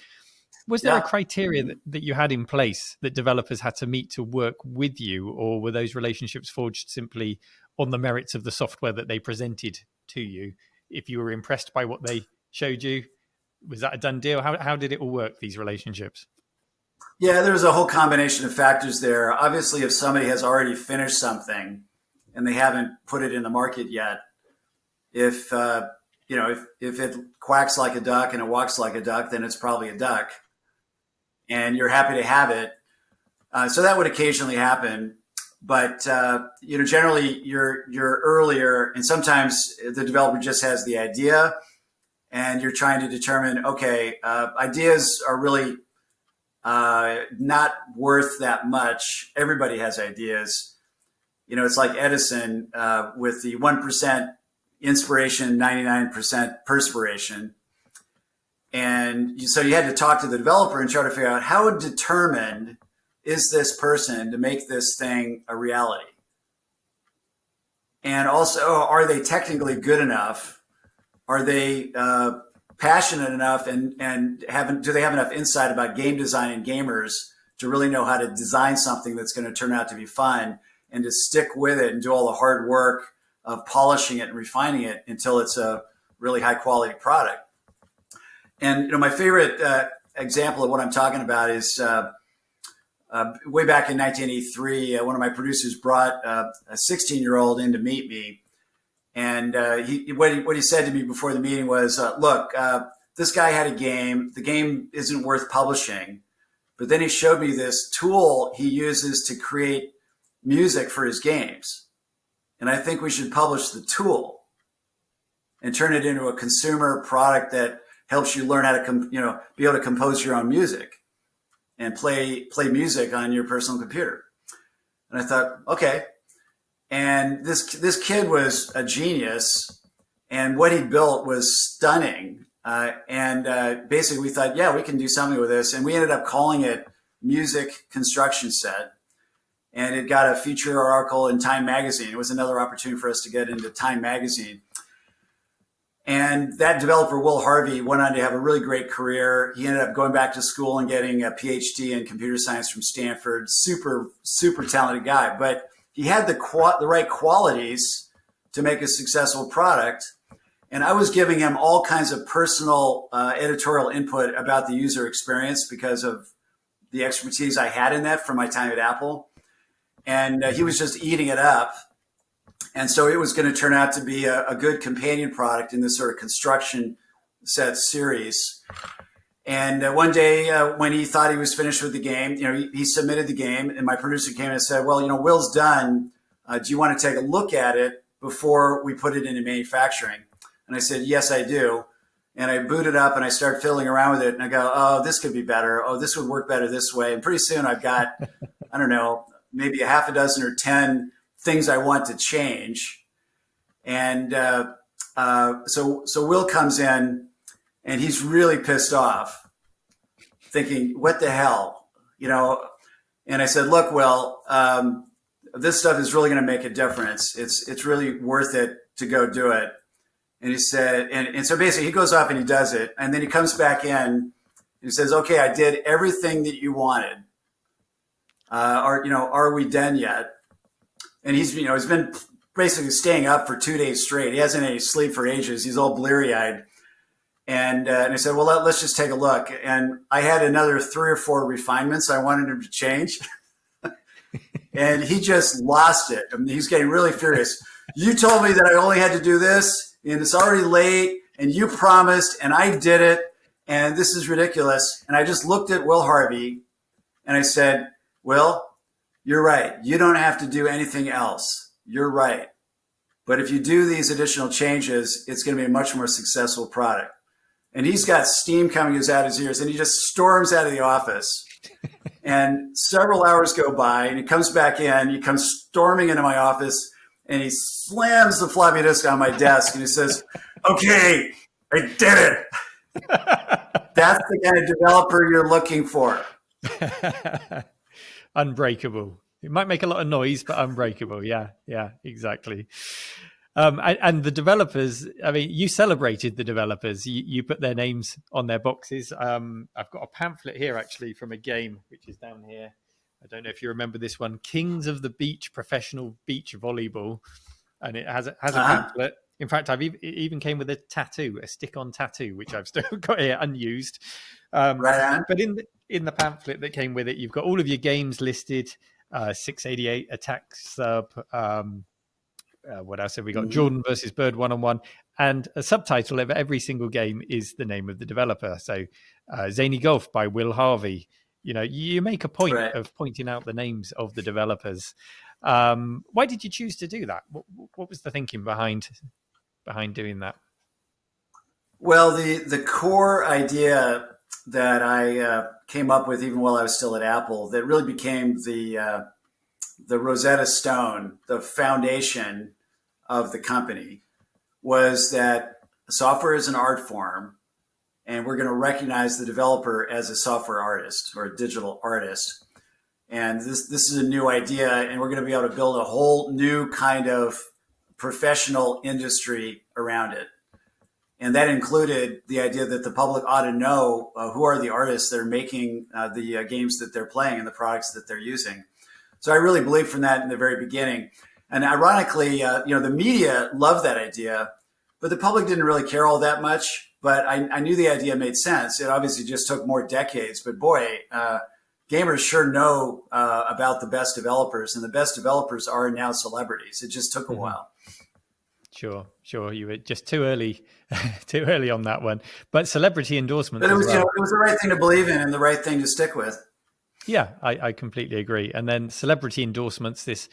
Was there a criteria that you had in place that developers had to meet to work with you, or were those relationships forged simply on the merits of the software that they presented to you? If you were impressed by what they showed you, was that a done deal? How did it all work, these relationships? Yeah, there's a whole combination of factors there. Obviously, if somebody has already finished something and they haven't put it in the market yet, if it quacks like a duck and it walks like a duck, then it's probably a duck, and you're happy to have it. So that would occasionally happen. But generally you're earlier, and sometimes the developer just has the idea, and you're trying to determine, okay, ideas are really not worth that much. Everybody has ideas. It's like Edison with the 1% inspiration, 99% perspiration. And so you had to talk to the developer and try to figure out how determined is this person to make this thing a reality? And also, are they technically good enough? Are they passionate enough, and do they have enough insight about game design and gamers to really know how to design something that's going to turn out to be fun, and to stick with it and do all the hard work of polishing it and refining it until it's a really high quality product? And my favorite example of what I'm talking about is way back in 1983, one of my producers brought a 16-year-old in to meet me. And what he said to me before the meeting was, look, this guy had a game. The game isn't worth publishing. But then he showed me this tool he uses to create music for his games. And I think we should publish the tool and turn it into a consumer product that helps you learn how to be able to compose your own music and play music on your personal computer. And I thought, okay. And this kid was a genius, and what he built was stunning. Basically we thought, yeah, we can do something with this. And we ended up calling it Music Construction Set. And it got a feature article in Time Magazine. It was another opportunity for us to get into Time Magazine. And that developer, Will Harvey, went on to have a really great career. He ended up going back to school and getting a PhD in computer science from Stanford. Super, super talented guy. But he had the right qualities to make a successful product. And I was giving him all kinds of personal editorial input about the user experience because of the expertise I had in that from my time at Apple. And he was just eating it up. And so it was going to turn out to be a good companion product in this sort of construction set series. And one day when he thought he was finished with the game, he submitted the game, and my producer came and said, well, Will's done. Do you want to take a look at it before we put it into manufacturing? And I said, yes, I do. And I boot it up and I start fiddling around with it. And I go, oh, this could be better. Oh, this would work better this way. And pretty soon I've got, I don't know, maybe a half a dozen or 10 things I want to change. And so Will comes in and he's really pissed off, thinking, what the hell? And I said, look, Will, this stuff is really going to make a difference. It's really worth it to go do it. And he said, and so basically he goes off and he does it. And then he comes back in and he says, okay, I did everything that you wanted. Are we done yet? And he's been basically staying up for 2 days straight. He hasn't had any sleep for ages. He's all bleary eyed. And I said, well, let's just take a look. And I had another 3 or 4 refinements I wanted him to change. And he just lost it. I mean, he's getting really furious. You told me that I only had to do this, and it's already late, and you promised, and I did it, and this is ridiculous. And I just looked at Will Harvey, and I said, Will, you're right. You don't have to do anything else. You're right. But if you do these additional changes, it's going to be a much more successful product. And he's got steam coming out his ears, and he just storms out of the office. And several hours go by, and he comes back in. He comes storming into my office, and he slams the floppy disk on my desk, and he says, okay, I did it. That's the kind of developer you're looking for. Unbreakable. It might make a lot of noise, but unbreakable. Yeah, exactly. And the developers, I mean, you celebrated the developers. You put their names on their boxes. I've got a pamphlet here, actually, from a game, which is down here. I don't know if you remember this one, Kings of the Beach Professional Beach Volleyball. And it has a pamphlet. In fact, it even came with a tattoo, a stick-on tattoo, which I've still got here unused. Right on. But in the pamphlet that came with it, you've got all of your games listed, 688, Attack Sub, what else have we got? Jordan versus Bird 1-on-1. And a subtitle of every single game is the name of the developer. So Zany Golf by Will Harvey. You make a point of pointing out the names of the developers. Why did you choose to do that? What was the thinking behind doing that? Well, the core idea that I came up with even while I was still at Apple that really became the Rosetta Stone, the foundation of the company, was that software is an art form, and we're going to recognize the developer as a software artist or a digital artist. And this is a new idea, and we're going to be able to build a whole new kind of professional industry around it. And that included the idea that the public ought to know who are the artists that are making the games that they're playing and the products that they're using. So I really believed from that in the very beginning. And ironically, the media loved that idea, but the public didn't really care all that much. But I knew the idea made sense. It obviously just took more decades. But boy, gamers sure know about the best developers, and the best developers are now celebrities. It just took a while. Sure. You were just too early on that one. But celebrity endorsements. But it was, it was the right thing to believe in and the right thing to stick with. Yeah, I completely agree. And then celebrity endorsements, this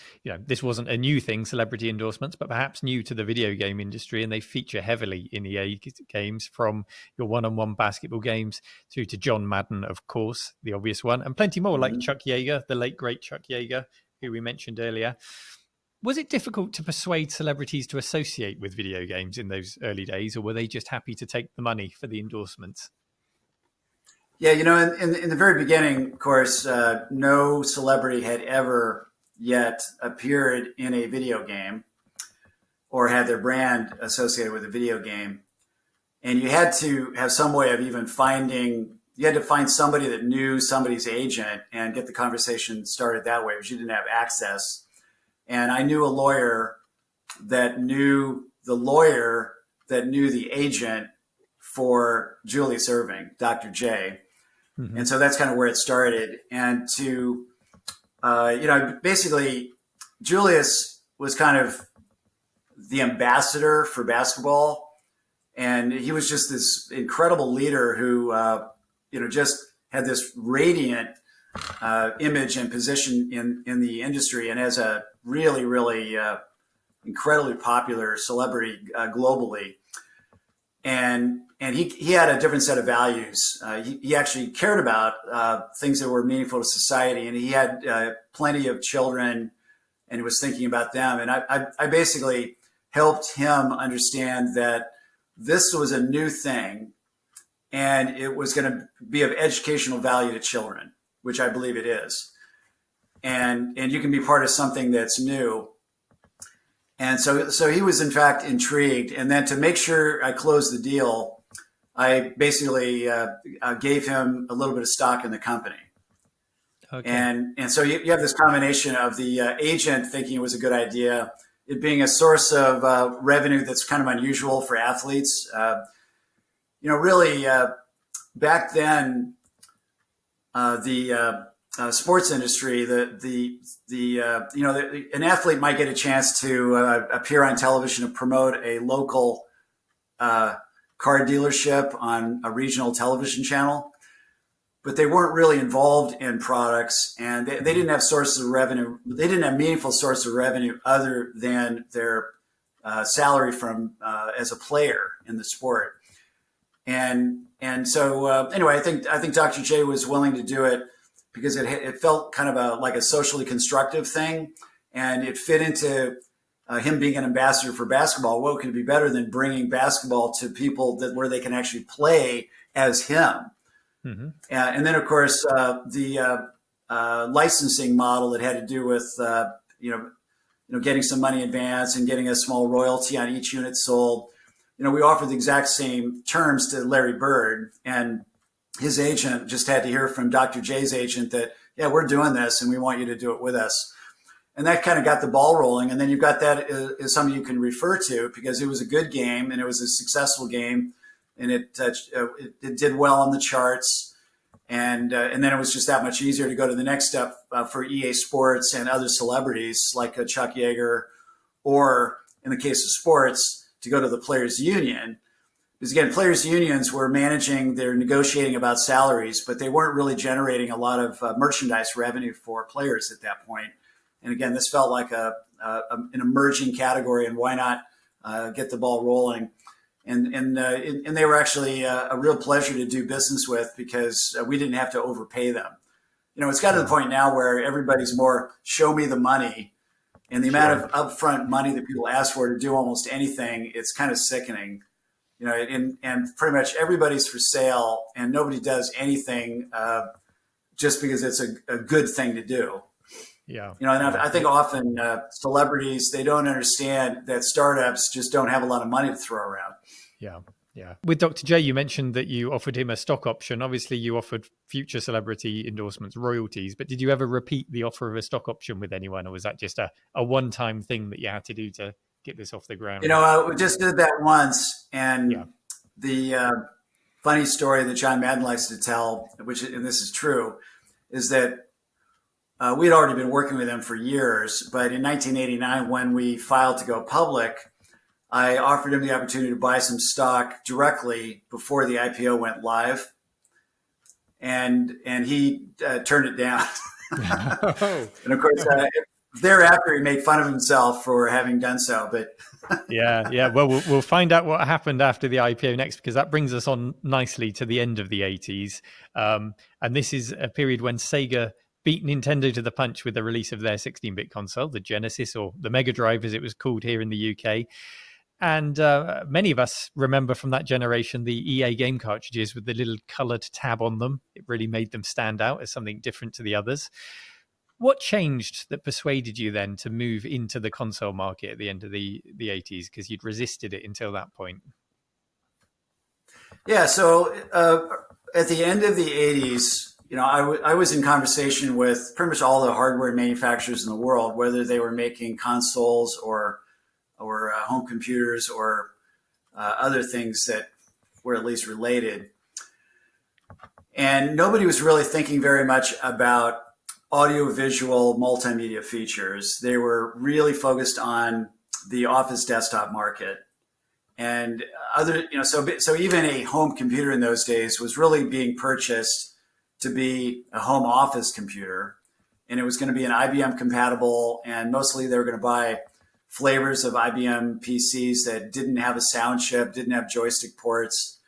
wasn't a new thing, celebrity endorsements, but perhaps new to the video game industry. And they feature heavily in EA games, from your one-on-one basketball games through to John Madden, of course, the obvious one, and plenty more, like Chuck Yeager, the late, great Chuck Yeager, who we mentioned earlier. Was it difficult to persuade celebrities to associate with video games in those early days, or were they just happy to take the money for the endorsements? Yeah, in the very beginning, of course, no celebrity had ever yet appeared in a video game or had their brand associated with a video game. and you had to have some way of even finding. You had to find somebody that knew somebody's agent and get the conversation started that way, because you didn't have access. And I knew a lawyer that knew the agent for Julius Erving, Dr. J. Mm-hmm. And so that's kind of where it started. And to, basically, Julius was kind of the ambassador for basketball. And he was just this incredible leader who, just had this radiant image and position in the industry, and as a really, really incredibly popular celebrity globally. And he had a different set of values. He actually cared about things that were meaningful to society, and he had plenty of children, and he was thinking about them. And I basically helped him understand that this was a new thing, and it was going to be of educational value to children, which I believe it is. And you can be part of something that's new. And so he was in fact intrigued. And then to make sure I closed the deal, I basically gave him a little bit of stock in the company. Okay. And so you have this combination of the agent thinking it was a good idea, it being a source of revenue that's kind of unusual for athletes. Really back then, the sports industry, an athlete might get a chance to appear on television to promote a local car dealership on a regional television channel, but they weren't really involved in products, and they didn't have sources of revenue. They didn't have meaningful sources of revenue other than their salary from as a player in the sport. And so anyway, I think Dr. J was willing to do it because it felt kind of like a socially constructive thing, and it fit into him being an ambassador for basketball. What could be better than bringing basketball to people where they can actually play as him? Mm-hmm. And then, of course, the licensing model that had to do with getting some money in advance and getting a small royalty on each unit sold. We offered the exact same terms to Larry Bird, and his agent just had to hear from Dr. J's agent that, yeah, we're doing this and we want you to do it with us. And that kind of got the ball rolling. And then you've got that as something you can refer to because it was a good game and it was a successful game, and it did well on the charts. And then it was just that much easier to go to the next step for EA Sports and other celebrities like Chuck Yeager, or in the case of sports, to go to the players' union. Because again, players' unions were they're negotiating about salaries, but they weren't really generating a lot of merchandise revenue for players at that point. And again, this felt like an emerging category, and why not get the ball rolling? And they were actually a real pleasure to do business with because we didn't have to overpay them. It's got to the point now where everybody's more show me the money. And the amount of upfront money that people ask for to do almost anything, it's kind of sickening. And pretty much everybody's for sale, and nobody does anything just because it's a good thing to do. Yeah. And I think often celebrities, they don't understand that startups just don't have a lot of money to throw around. Yeah. Yeah. With Dr. J, you mentioned that you offered him a stock option. Obviously, you offered future celebrity endorsements, royalties, but did you ever repeat the offer of a stock option with anyone, or was that just a one-time thing that you had to do to get this off the ground? We just did that once, and the funny story that John Madden likes to tell, and this is true, is that we had already been working with him for years, but in 1989, when we filed to go public, I offered him the opportunity to buy some stock directly before the IPO went live, and he turned it down. And of course, thereafter, he made fun of himself for having done so. But yeah. Well, we'll find out what happened after the IPO next, because that brings us on nicely to the end of the 80s, and this is a period when Sega beat Nintendo to the punch with the release of their 16-bit console, the Genesis, or the Mega Drive as it was called here in the UK. And many of us remember from that generation the EA game cartridges with the little coloured tab on them. It really made them stand out as something different to the others. What changed that persuaded you then to move into the console market at the end of the 80s? Because you'd resisted it until that point. Yeah. So at the end of the 80s, I was in conversation with pretty much all the hardware manufacturers in the world, whether they were making consoles or home computers or other things that were at least related. And nobody was really thinking very much about audiovisual multimedia features. They were really focused on the office desktop market. And so even a home computer in those days was really being purchased to be a home office computer. And it was going to be an IBM compatible, and mostly they were going to buy flavors of IBM PCs that didn't have a sound chip, didn't have joystick ports.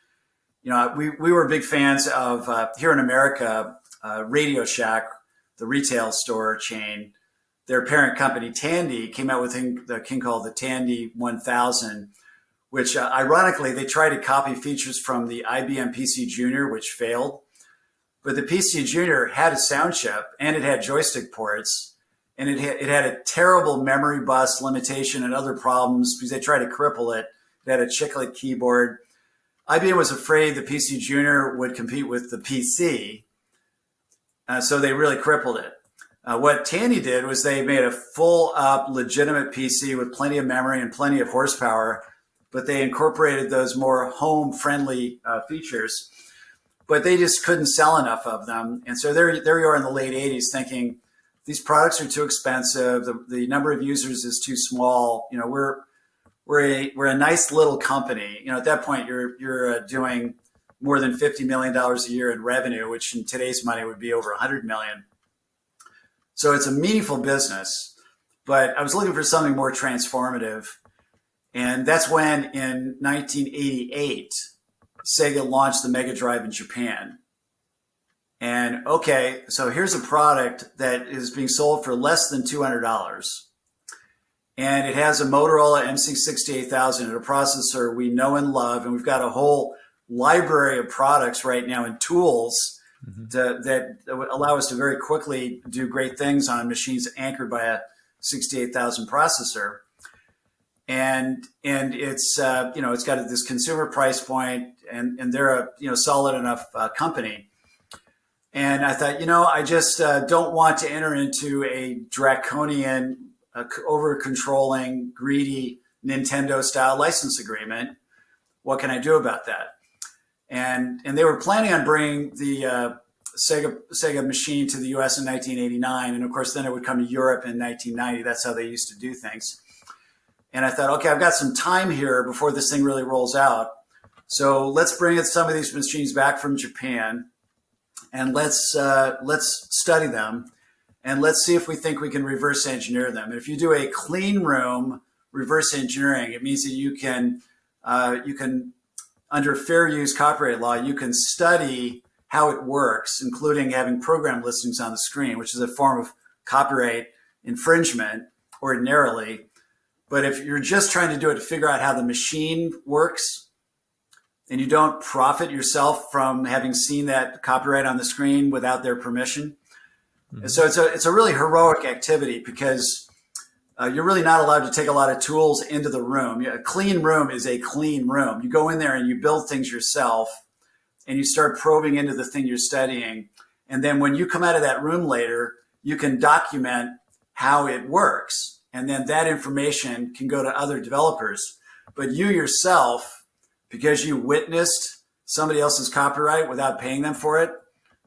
We were big fans of here in America, Radio Shack, the retail store chain. Their parent company, Tandy, came out with the thing called the Tandy 1000, which ironically, they tried to copy features from the IBM PC Junior, which failed. But the PC Junior had a sound chip and it had joystick ports, and it had a terrible memory bus limitation and other problems because they tried to cripple it. It had a chiclet keyboard. IBM was afraid the PC Junior would compete with the PC, so they really crippled it. What Tandy did was they made a full-up, legitimate PC with plenty of memory and plenty of horsepower, but they incorporated those more home-friendly features. But they just couldn't sell enough of them. And so there you are in the late 80s thinking, these products are too expensive, the number of users is too small. We're a nice little company. At that point, you're doing more than $50 million a year in revenue, which in today's money would be over 100 million. So it's a meaningful business, but I was looking for something more transformative. And that's when in 1988, Sega launched the Mega Drive in Japan. And okay, so here's a product that is being sold for less than $200. And it has a Motorola MC68000 and a processor we know and love. And we've got a whole library of products right now and tools that allow us to very quickly do great things on machines anchored by a 68,000 processor. And it's it's got this consumer price point, and they're a solid enough company. And I thought, I just don't want to enter into a draconian, over controlling, greedy Nintendo style license agreement. What can I do about that? And they were planning on bringing the Sega machine to the US in 1989, and of course then it would come to Europe in 1990. That's how they used to do things. And I thought, okay, I've got some time here before this thing really rolls out. So let's bring some of these machines back from Japan, and let's study them, and let's see if we think we can reverse engineer them. And if you do a clean room reverse engineering, it means that you can under fair use copyright law, you can study how it works, including having program listings on the screen, which is a form of copyright infringement ordinarily. But if you're just trying to do it to figure out how the machine works, and you don't profit yourself from having seen that copyright on the screen without their permission. And so it's a really heroic activity because you're really not allowed to take a lot of tools into the room. A clean room is a clean room. You go in there and you build things yourself, and you start probing into the thing you're studying. And then when you come out of that room later, you can document how it works. And then that information can go to other developers. But you yourself, because you witnessed somebody else's copyright without paying them for it,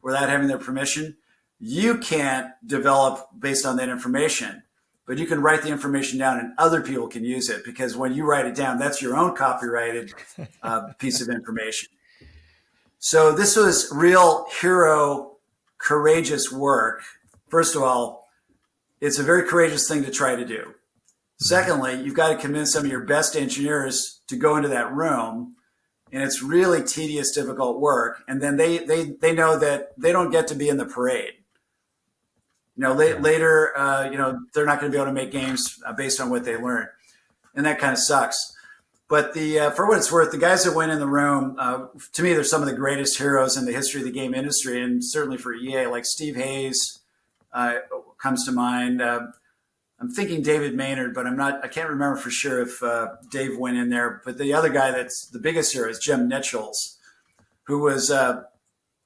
without having their permission, you can't develop based on that information. But you can write the information down and other people can use it, because when you write it down, that's your own copyrighted piece of information. So this was real hero, courageous work. First of all, it's a very courageous thing to try to do. Secondly, you've got to convince some of your best engineers to go into that room, and it's really tedious, difficult work. And then they know that they don't get to be in the parade. Later, they're not going to be able to make games based on what they learn, and that kind of sucks. But for what it's worth, the guys that went in the room, to me, they're some of the greatest heroes in the history of the game industry, and certainly for EA, like Steve Hayes comes to mind. I'm thinking David Maynard, but I can't remember for sure if Dave went in there. But the other guy that's the biggest hero is Jim Nichols. who was an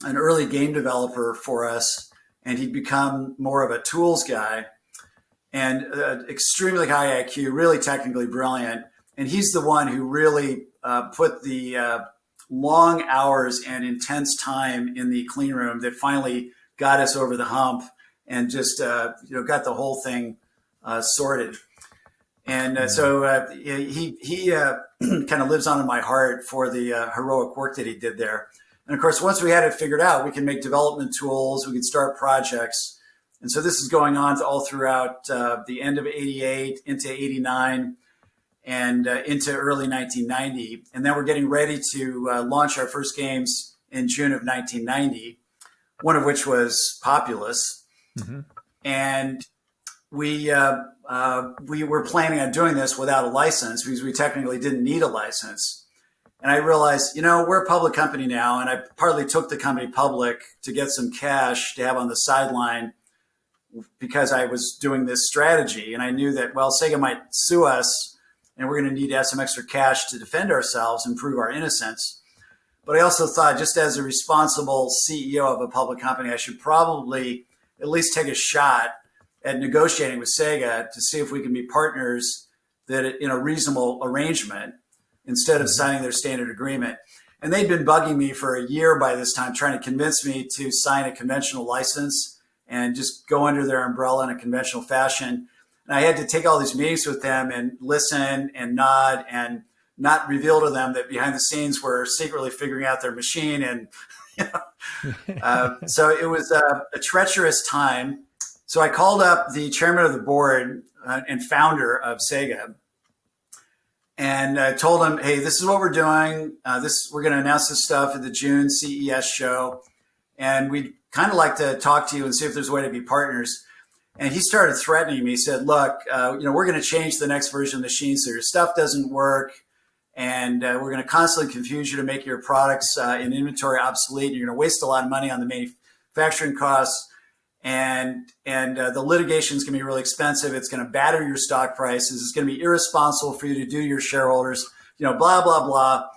early game developer for us, and he'd become more of a tools guy, and extremely high IQ, really technically brilliant. And he's the one who really put the long hours and intense time in the clean room that finally got us over the hump and just got the whole thing sorted. And so he kind of lives on in my heart for the heroic work that he did there. And of course, once we had it figured out, we can make development tools, we can start projects. And so this is going on all throughout the end of 88 into 89 and into early 1990. And then we're getting ready to launch our first games in June of 1990, one of which was Populous. Mm-hmm. And we were planning on doing this without a license because we technically didn't need a license. And I realized, we're a public company now, and I partly took the company public to get some cash to have on the sideline because I was doing this strategy. And I knew that, Sega might sue us, and we're going to need to have some extra cash to defend ourselves and prove our innocence. But I also thought, just as a responsible CEO of a public company, I should probably at least take a shot at negotiating with Sega to see if we can be partners that in a reasonable arrangement instead of signing their standard agreement. And they'd been bugging me for a year by this time, trying to convince me to sign a conventional license and just go under their umbrella in a conventional fashion. And I had to take all these meetings with them and listen and nod and not reveal to them that behind the scenes we're secretly figuring out their machine. And so it was a treacherous time. So I called up the chairman of the board and founder of Sega and told him, hey, this is what we're doing. We're going to announce this stuff at the June CES show. And we'd kind of like to talk to you and see if there's a way to be partners. And he started threatening me. He said, look, we're going to change the next version of the machine so your stuff doesn't work. And we're going to constantly confuse you to make your products in inventory obsolete. You're going to waste a lot of money on the manufacturing costs. And the litigation is going to be really expensive. It's going to batter your stock prices. It's going to be irresponsible for you to do to your shareholders, blah, blah, blah.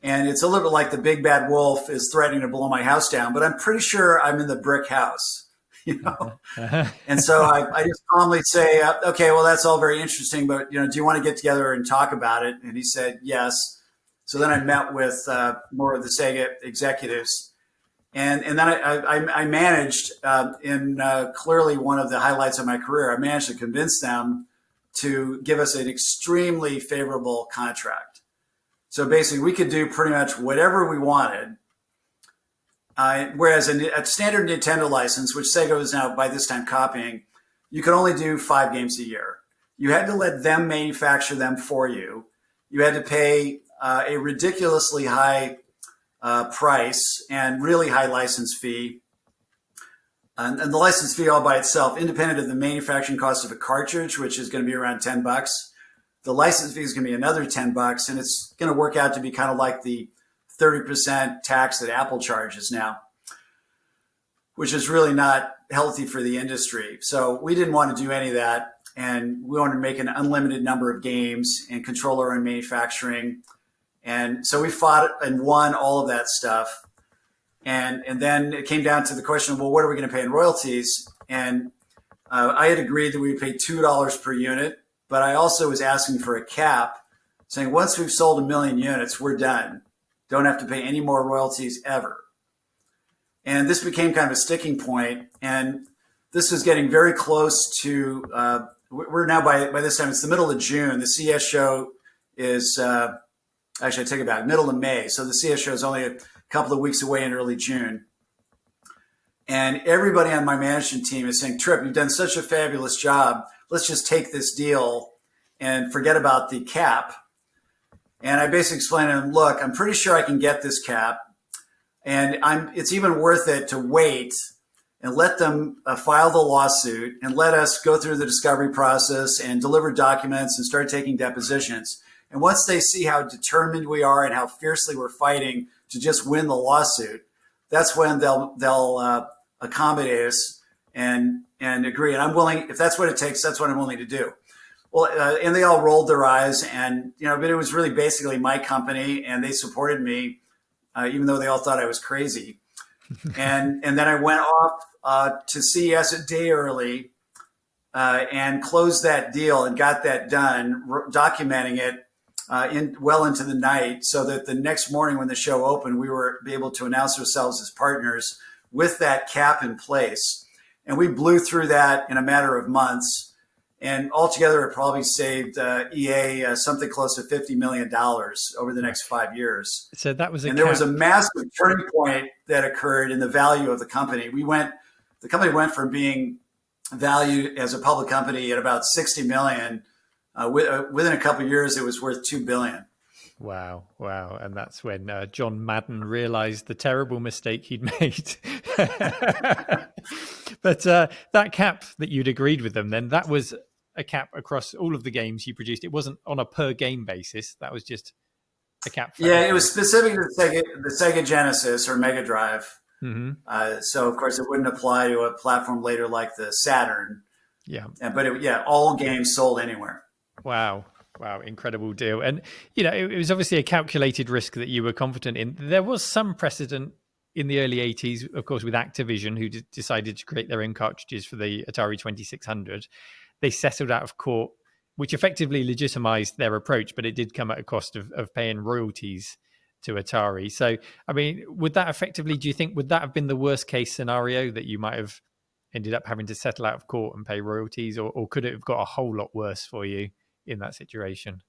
And it's a little bit like the big bad wolf is threatening to blow my house down, but I'm pretty sure I'm in the brick house, And so I just calmly say, okay, well, that's all very interesting, but, do you want to get together and talk about it? And he said, yes. So then I met with more of the Sega executives. And then I managed, in clearly one of the highlights of my career, I managed to convince them to give us an extremely favorable contract. So basically, we could do pretty much whatever we wanted. Whereas a standard Nintendo license, which Sega was now by this time copying, you could only do 5 games a year. You had to let them manufacture them for you. You had to pay a ridiculously high price and really high license fee. And the license fee all by itself, independent of the manufacturing cost of a cartridge, which is going to be around $10, the license fee is going to be another $10, and it's going to work out to be kind of like the 30% tax that Apple charges now, which is really not healthy for the industry. So we didn't want to do any of that. And we wanted to make an unlimited number of games and control our own manufacturing. And so we fought and won all of that stuff. And then it came down to the question of, well, what are we going to pay in royalties? And I had agreed that we would pay $2 per unit, but I also was asking for a cap, saying once we've sold 1 million units, we're done. Don't have to pay any more royalties ever. And this became kind of a sticking point. And this was getting very close to, we're now by this time, it's the middle of June. The CS show is, actually I take it back, middle of May. So the CS show is only a couple of weeks away in early June. And everybody on my management team is saying, Trip, you've done such a fabulous job. Let's just take this deal and forget about the cap. And I basically explained to him, look, I'm pretty sure I can get this cap. And it's even worth it to wait and let them file the lawsuit and let us go through the discovery process and deliver documents and start taking depositions. And once they see how determined we are and how fiercely we're fighting to just win the lawsuit, that's when they'll accommodate us and agree. And I'm willing, if that's what it takes, that's what I'm willing to do. Well, and they all rolled their eyes, and but it was really basically my company, and they supported me even though they all thought I was crazy. And then I went off to CES a day early and closed that deal and got that done, documenting it well into the night, so that the next morning when the show opened, we were able to announce ourselves as partners with that cap in place. And we blew through that in a matter of months. And altogether, it probably saved EA something close to $50 million over the next 5 years. So that was there was a massive turning point that occurred in the value of the company. The company went from being valued as a public company at about 60 million. Within a couple of years, it was worth $2 billion. Wow. And that's when John Madden realized the terrible mistake he'd made. But that cap that you'd agreed with them, then that was a cap across all of the games you produced. It wasn't on a per game basis. That was just a cap. It was specific to the Sega Genesis or Mega Drive. Mm-hmm. So, of course, it wouldn't apply to a platform later like the Saturn. Yeah. But all games sold anywhere. Wow, incredible deal. And, it was obviously a calculated risk that you were confident in. There was some precedent in the early 80s, of course, with Activision, who decided to create their own cartridges for the Atari 2600. They settled out of court, which effectively legitimized their approach, but it did come at a cost of paying royalties to Atari. So, I mean, would that have been the worst case scenario, that you might have ended up having to settle out of court and pay royalties, or could it have got a whole lot worse for you in that situation?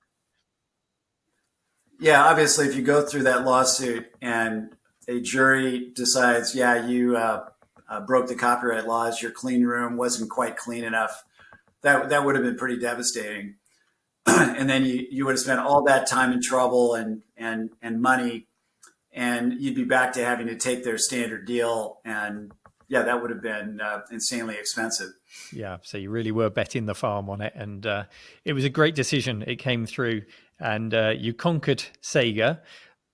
Yeah, obviously, if you go through that lawsuit and a jury decides, you broke the copyright laws, your clean room wasn't quite clean enough, that would have been pretty devastating. And then you would have spent all that time and trouble and money, and you'd be back to having to take their standard deal. And that would have been insanely expensive. Yeah, so you really were betting the farm on it, and it was a great decision. It came through, and you conquered Sega,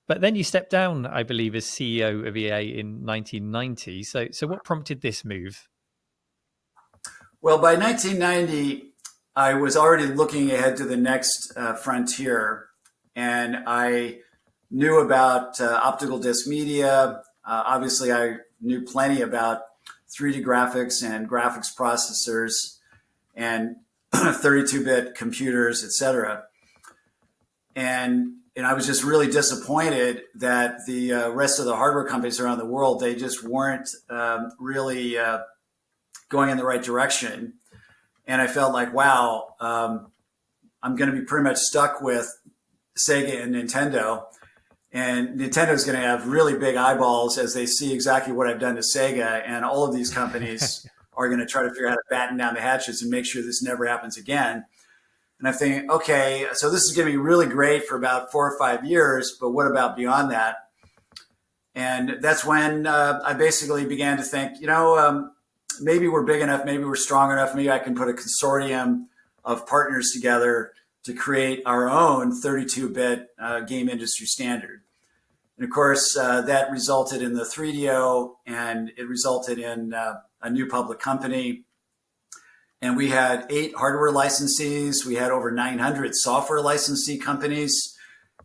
but then you stepped down, I believe, as CEO of EA in 1990. So what prompted this move? Well, by 1990, I was already looking ahead to the next frontier, and I knew about optical disc media. Obviously, I knew plenty about 3D graphics and graphics processors and 32-bit computers, et cetera. And I was just really disappointed that the rest of the hardware companies around the world, they just weren't really going in the right direction. And I felt like, wow, I'm going to be pretty much stuck with Sega and Nintendo. And Nintendo's going to have really big eyeballs as they see exactly what I've done to Sega. And all of these companies are going to try to figure out how to batten down the hatches and make sure this never happens again. And I'm thinking, okay, so this is going to be really great for about 4 or 5 years, but what about beyond that? And that's when I basically began to think, maybe we're big enough, maybe we're strong enough, maybe I can put a consortium of partners together to create our own 32-bit game industry standard. And of course, that resulted in the 3DO, and it resulted in a new public company. And we had 8 hardware licensees. We had over 900 software licensee companies.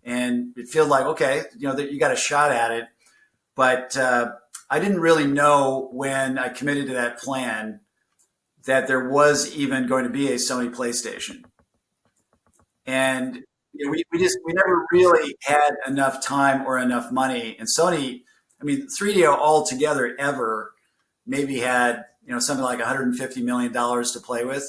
And it felt like, okay, that you got a shot at it. But I didn't really know when I committed to that plan that there was even going to be a Sony PlayStation. And we never really had enough time or enough money. And Sony, 3DO altogether ever maybe had something like $150 million to play with.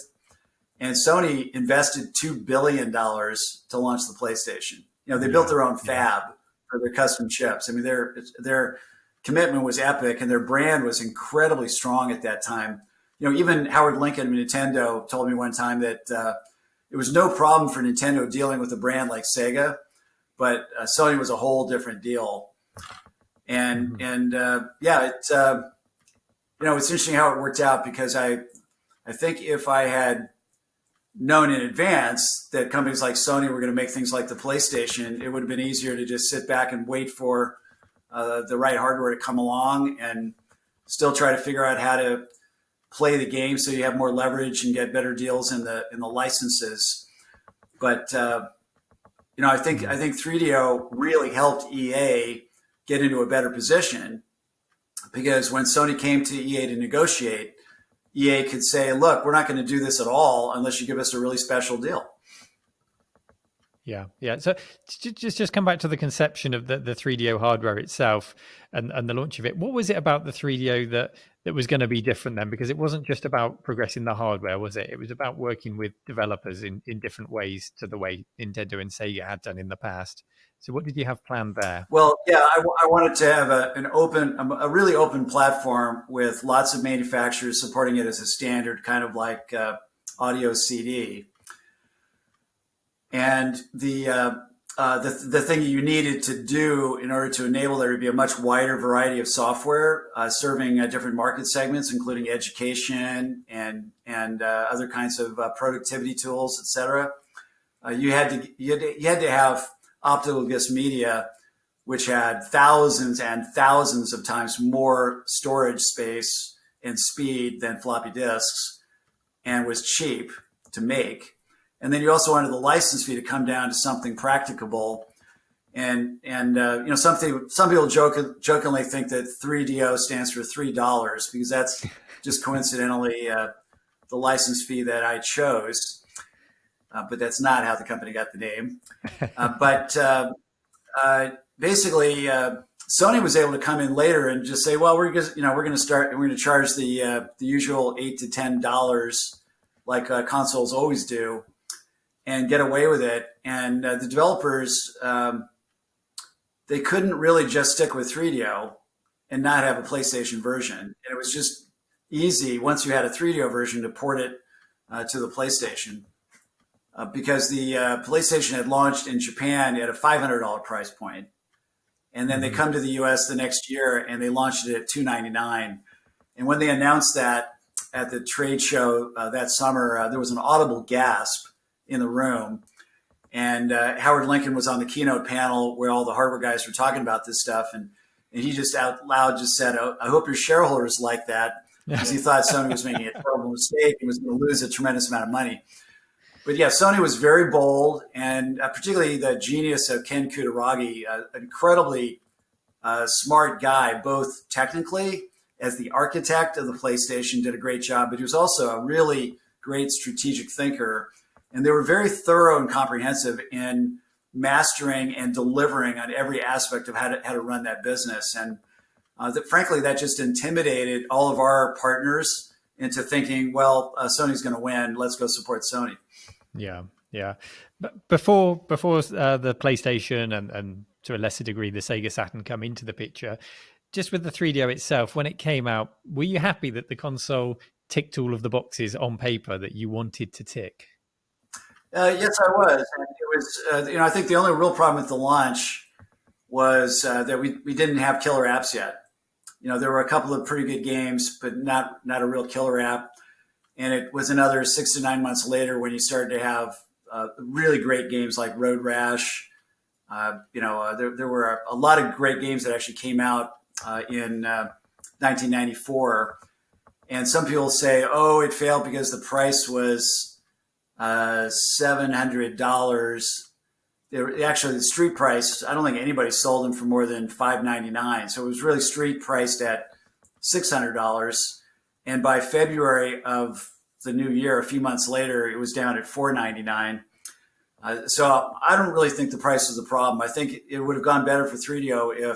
And Sony invested $2 billion to launch the PlayStation. They built their own fab for their custom chips. Their commitment was epic, and their brand was incredibly strong at that time. Even Howard Lincoln of Nintendo told me one time that it was no problem for Nintendo dealing with a brand like Sega, but Sony was a whole different deal. And it's interesting how it worked out, because I think if I had known in advance that companies like Sony were going to make things like the PlayStation, it would have been easier to just sit back and wait for the right hardware to come along and still try to figure out how to play the game so you have more leverage and get better deals in the licenses. But I think 3DO really helped EA get into a better position, because when Sony came to EA to negotiate, EA could say, look, we're not going to do this at all unless you give us a really special deal. Yeah, yeah. So just come back to the conception of the 3DO hardware itself and the launch of it. What was it about the 3DO that was going to be different then? Because it wasn't just about progressing the hardware, was it? It was about working with developers in different ways to the way Nintendo and Sega had done in the past. So what did you have planned there? Well, yeah, I wanted to have a really open platform with lots of manufacturers supporting it as a standard, kind of like audio CD. And the thing you needed to do in order to enable there to be a much wider variety of software serving different market segments, including education and other kinds of productivity tools, etc. You had to have optical disc media, which had thousands and thousands of times more storage space and speed than floppy disks, and was cheap to make. And then you also wanted the license fee to come down to something practicable. And some people jokingly think that 3DO stands for $3 because that's just coincidentally the license fee that I chose. But that's not how the company got the name. Basically, Sony was able to come in later and just say, well, we're going to charge the usual $8 to $10 like consoles always do, and get away with it. And the developers, they couldn't really just stick with 3DO and not have a PlayStation version. And it was just easy once you had a 3DO version to port it to the PlayStation. Because the PlayStation had launched in Japan at a $500 price point. And then they come to the US the next year and they launched it at $299. And when they announced that at the trade show that summer, there was an audible gasp in the room. And Howard Lincoln was on the keynote panel where all the hardware guys were talking about this stuff. And he just out loud just said, oh, I hope your shareholders like that, because he thought Sony was making a terrible mistake and was going to lose a tremendous amount of money. But yeah, Sony was very bold, and particularly the genius of Ken Kutaragi, an incredibly smart guy, both technically as the architect of the PlayStation, did a great job, but he was also a really great strategic thinker. And they were very thorough and comprehensive in mastering and delivering on every aspect of how to run that business. And frankly, that just intimidated all of our partners into thinking, well, Sony's going to win. Let's go support Sony. Yeah, yeah. But before the PlayStation and to a lesser degree the Sega Saturn come into the picture, just with the 3DO itself, when it came out, were you happy that the console ticked all of the boxes on paper that you wanted to tick? Yes, I was. And it was, I think the only real problem with the launch was that we didn't have killer apps yet. There were a couple of pretty good games, but not a real killer app. And it was another 6 to 9 months later when you started to have really great games like Road Rash. There were a lot of great games that actually came out in 1994. And some people say, oh, it failed because the price was $700. Actually, the street price, I don't think anybody sold them for more than $599. So it was really street priced at $600. And by February of the new year, a few months later, it was down at $499. So I don't really think the price was the problem. I think it would have gone better for 3DO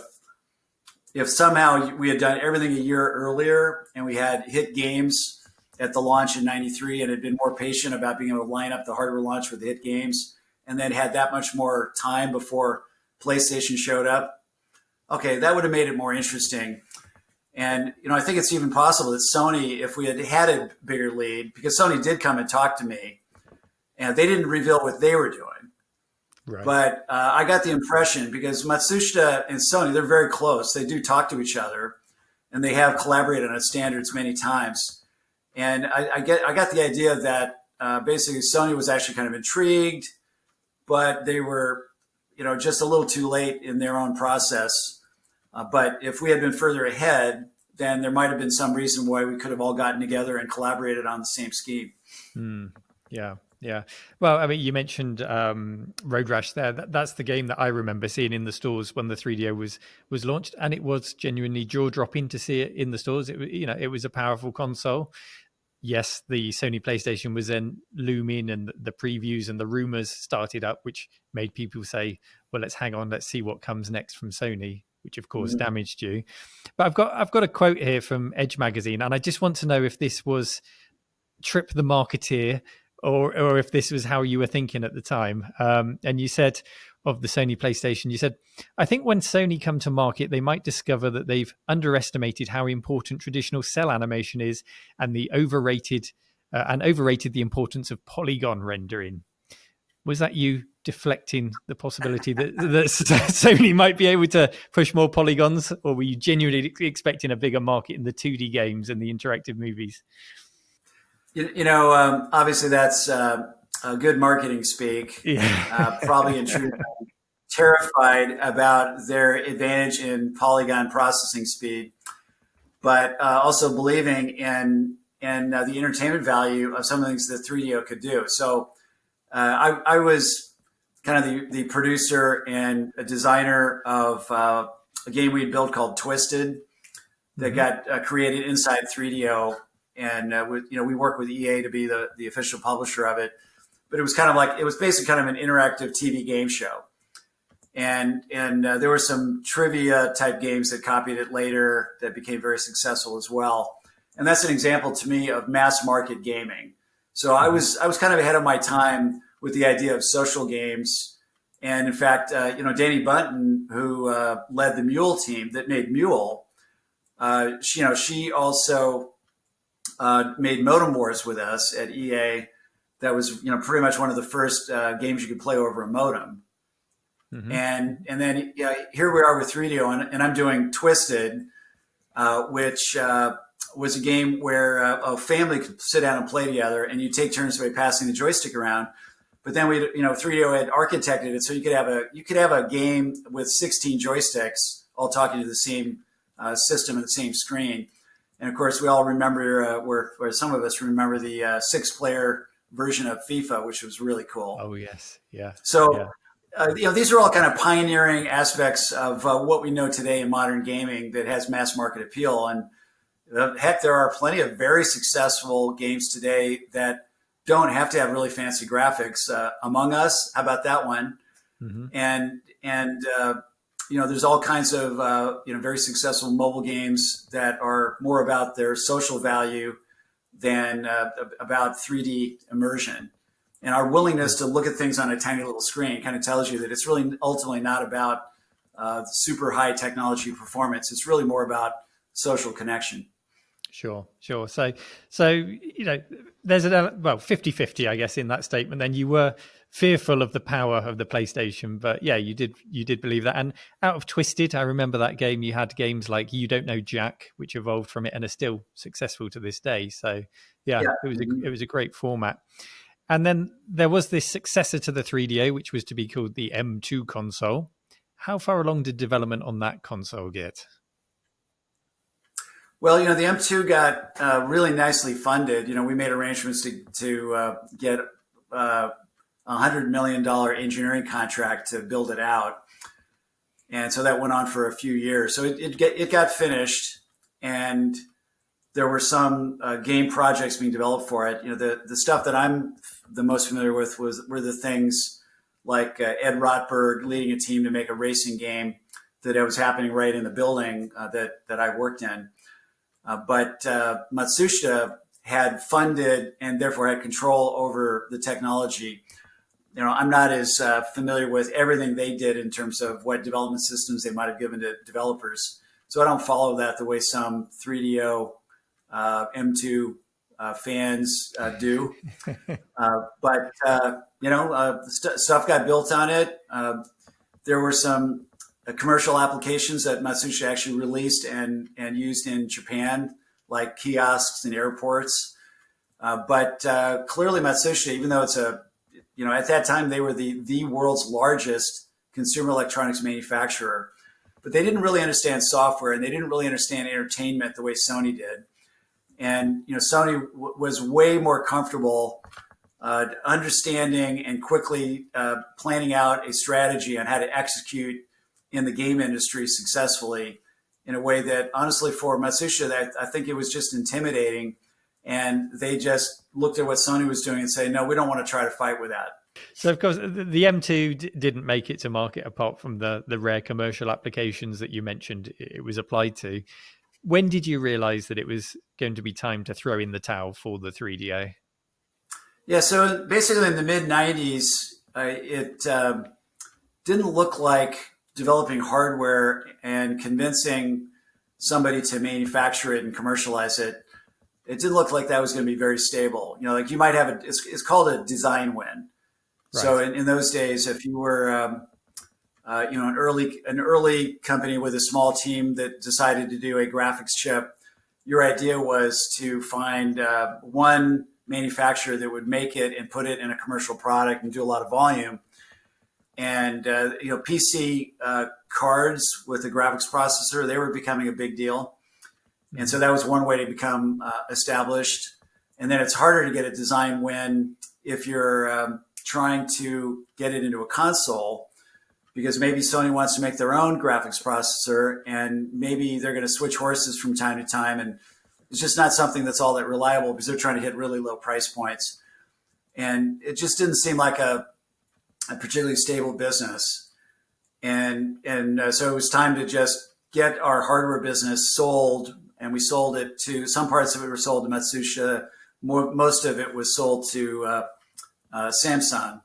if somehow we had done everything a year earlier and we had hit games at the launch in 93 and had been more patient about being able to line up the hardware launch with the hit games, and then had that much more time before PlayStation showed up. Okay, that would have made it more interesting. And, I think it's even possible that Sony, if we had a bigger lead, because Sony did come and talk to me, and they didn't reveal what they were doing. Right. But I got the impression, because Matsushita and Sony, they're very close. They do talk to each other, and they have collaborated on standards many times. And I got the idea that basically Sony was actually kind of intrigued, but they were, just a little too late in their own process. But if we had been further ahead, then there might have been some reason why we could have all gotten together and collaborated on the same scheme. Yeah. Yeah. Well, I mean, you mentioned Road Rash there. That's the game that I remember seeing in the stores when the 3DO was launched, and it was genuinely jaw-dropping to see it in the stores. It was a powerful console. Yes, the Sony PlayStation was then looming, and the previews and the rumors started up, which made people say, "Well, let's hang on, let's see what comes next from Sony," which of course damaged you. But I've got a quote here from Edge magazine, and I just want to know if this was Trip the marketeer, or if this was how you were thinking at the time. And you said of the Sony PlayStation, you said, "I think when Sony come to market, they might discover that they've underestimated how important traditional cell animation is, and overrated the importance of polygon rendering." Was that you deflecting the possibility that Sony might be able to push more polygons, or were you genuinely expecting a bigger market in the 2D games and the interactive movies? Obviously that's a good marketing speak. Yeah. Probably in truth, I'm terrified about their advantage in polygon processing speed, but also believing in the entertainment value of some of the things that 3DO could do. So I was kind of the producer and a designer of a game we had built called Twisted that got created inside 3DO. And we work with EA to be the official publisher of it, but it was basically kind of an interactive TV game show, and there were some trivia type games that copied it later that became very successful as well. And that's an example to me of mass market gaming. So I was kind of ahead of my time with the idea of social games, and in fact, Danny Bunton, who led the Mule team that made Mule, she also made Modem Wars with us at EA. That was, pretty much one of the first games you could play over a modem. And then here we are with 3DO, and I'm doing Twisted, which was a game where a family could sit down and play together, and you take turns by passing the joystick around. But then 3DO had architected it so you could have a game with 16 joysticks all talking to the same system and the same screen. And of course, we all remember, where some of us remember the 6-player version of FIFA, which was really cool. Oh yes, yeah. So, these are all kind of pioneering aspects of what we know today in modern gaming that has mass market appeal. And heck, there are plenty of very successful games today that don't have to have really fancy graphics. Among Us, how about that one? And there's all kinds of very successful mobile games that are more about their social value than about 3D immersion. And our willingness to look at things on a tiny little screen kind of tells you that it's really ultimately not about super high technology performance. It's really more about social connection. Sure. So there's 50-50, I guess, in that statement. Then you were fearful of the power of the PlayStation, but yeah, you did believe that. And out of Twisted, I remember that game. You had games like You Don't Know Jack, which evolved from it and are still successful to this day. So yeah. It was a great format. And then there was this successor to the 3DO, which was to be called the M2 console. How far along did development on that console get? Well, the M2 got really nicely funded. We made arrangements to get a $100 million engineering contract to build it out. And so that went on for a few years. So it got finished, and there were some game projects being developed for it. The stuff that I'm the most familiar with were the things like Ed Rotberg leading a team to make a racing game that was happening right in the building that I worked in. But Matsushita had funded and therefore had control over the technology. I'm not as familiar with everything they did in terms of what development systems they might have given to developers. So I don't follow that the way some 3DO M2 fans do. But stuff got built on it. There were some commercial applications that Matsushita actually released and used in Japan, like kiosks and airports. But clearly Matsushita, even though it's at that time they were the world's largest consumer electronics manufacturer, but they didn't really understand software, and they didn't really understand entertainment the way Sony did. And Sony was way more comfortable understanding and quickly planning out a strategy on how to execute in the game industry successfully in a way that, honestly, for Matsushita, I think it was just intimidating. And they just looked at what Sony was doing and say, no, we don't want to try to fight with that. So, of course, the M2 didn't make it to market apart from the rare commercial applications that you mentioned it was applied to. When did you realize that it was going to be time to throw in the towel for the 3DO? Yeah, so basically in the mid-90s, it didn't look like developing hardware and convincing somebody to manufacture it and commercialize it. It didn't look like that was going to be very stable. You know, like you might have it's called a design win. Right. So in those days, if you were, an early company with a small team that decided to do a graphics chip, your idea was to find one manufacturer that would make it and put it in a commercial product and do a lot of volume. And PC cards with a graphics processor, they were becoming a big deal. And so that was one way to become established. And then it's harder to get a design win if you're trying to get it into a console, because maybe Sony wants to make their own graphics processor and maybe they're going to switch horses from time to time. And it's just not something that's all that reliable because they're trying to hit really low price points. And it just didn't seem like a particularly stable business. And so it was time to just get our hardware business sold. And we sold it to, some parts of it were sold to Matsushita. Most of it was sold to Samsung.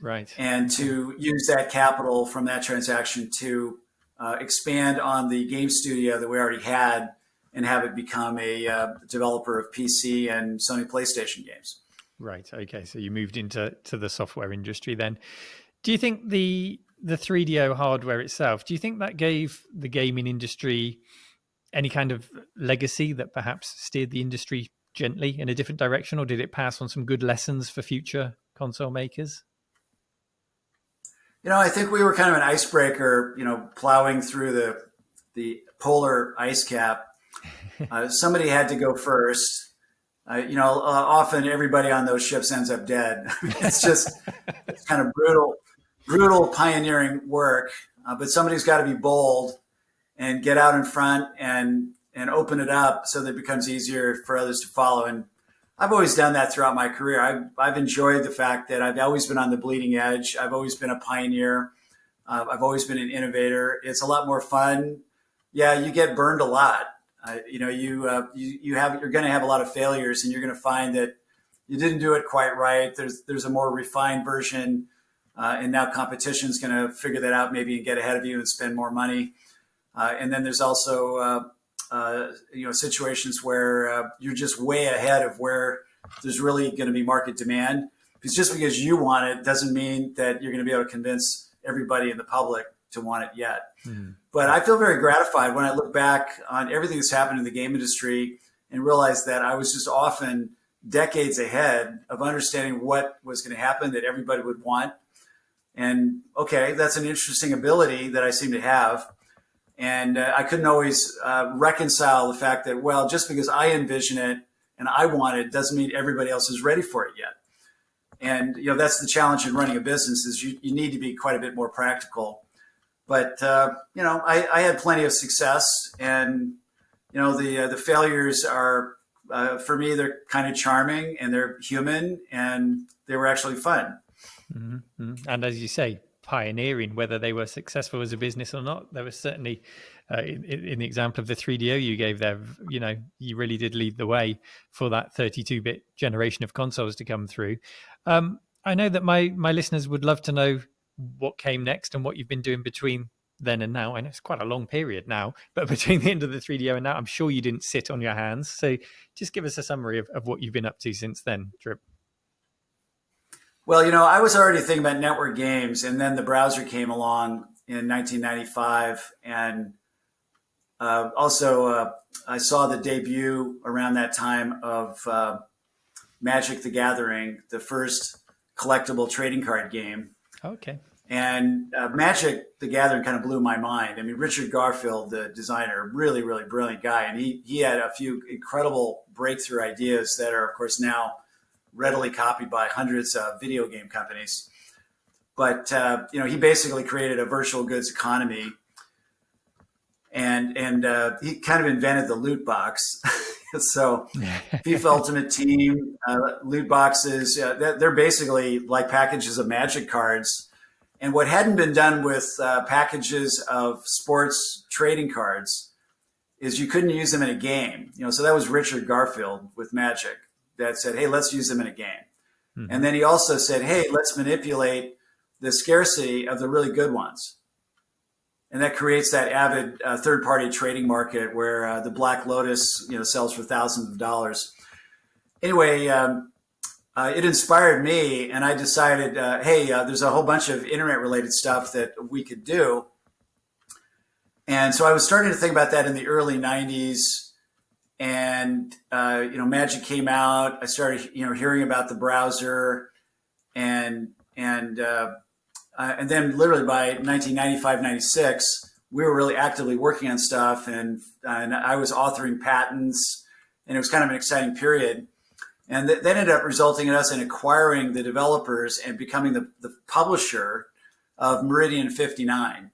Right. And to use that capital from that transaction to expand on the game studio that we already had and have it become a developer of PC and Sony PlayStation games. Right. Okay. So you moved into the software industry then. Do you think the 3DO hardware itself, do you think that gave the gaming industry any kind of legacy that perhaps steered the industry gently in a different direction, or did it pass on some good lessons for future console makers? I think we were kind of an icebreaker, plowing through the polar ice cap. Somebody had to go first. Often everybody on those ships ends up dead. It's kind of brutal pioneering work. But somebody's got to be bold and get out in front and open it up so that it becomes easier for others to follow. And I've always done that throughout my career. I've enjoyed the fact that I've always been on the bleeding edge. I've always been a pioneer. I've always been an innovator. It's a lot more fun. Yeah, you get burned a lot. You're going to have a lot of failures, and you're going to find that you didn't do it quite right. There's a more refined version, and now competition's going to figure that out maybe and get ahead of you and spend more money. And then there's also situations where you're just way ahead of where there's really going to be market demand. Because just because you want it doesn't mean that you're going to be able to convince everybody in the public to want it yet. Mm-hmm. But I feel very gratified when I look back on everything that's happened in the game industry and realize that I was just often decades ahead of understanding what was going to happen that everybody would want. And okay, that's an interesting ability that I seem to have. And I couldn't always reconcile the fact that, well, just because I envision it and I want it doesn't mean everybody else is ready for it yet. And, that's the challenge in running a business is you need to be quite a bit more practical. But, I had plenty of success, and, the failures are, for me, they're kind of charming and they're human and they were actually fun. Mm-hmm. And as you say, pioneering, whether they were successful as a business or not, there was certainly, in the example of the 3DO you gave there, you really did lead the way for that 32-bit generation of consoles to come through. I know that my listeners would love to know what came next and what you've been doing between then and now. I know it's quite a long period now, but between the end of the 3DO and now, I'm sure you didn't sit on your hands. So just give us a summary of what you've been up to since then, Trip. Well, I was already thinking about network games, and then the browser came along in 1995. And also I saw the debut around that time of Magic the Gathering, the first collectible trading card game. Okay. And Magic the Gathering kind of blew my mind. I mean, Richard Garfield, the designer, really, really brilliant guy. And he had a few incredible breakthrough ideas that are, of course, now readily copied by hundreds of video game companies. But he basically created a virtual goods economy, and he kind of invented the loot box. So FIFA Ultimate Team, loot boxes, they're basically like packages of Magic cards. And what hadn't been done with packages of sports trading cards is you couldn't use them in a game. So that was Richard Garfield with Magic that said, hey, let's use them in a game. Mm-hmm. And then he also said, hey, let's manipulate the scarcity of the really good ones. And that creates that avid third-party trading market where the Black Lotus, sells for thousands of dollars. Anyway, it inspired me, and I decided, hey, there's a whole bunch of internet-related stuff that we could do. And so I was starting to think about that in the early 90s, and Magic came out. I started, hearing about the browser, and then literally by 1995, 96, we were really actively working on stuff, and I was authoring patents, and it was kind of an exciting period. And that ended up resulting in us in acquiring the developers and becoming the publisher of Meridian 59.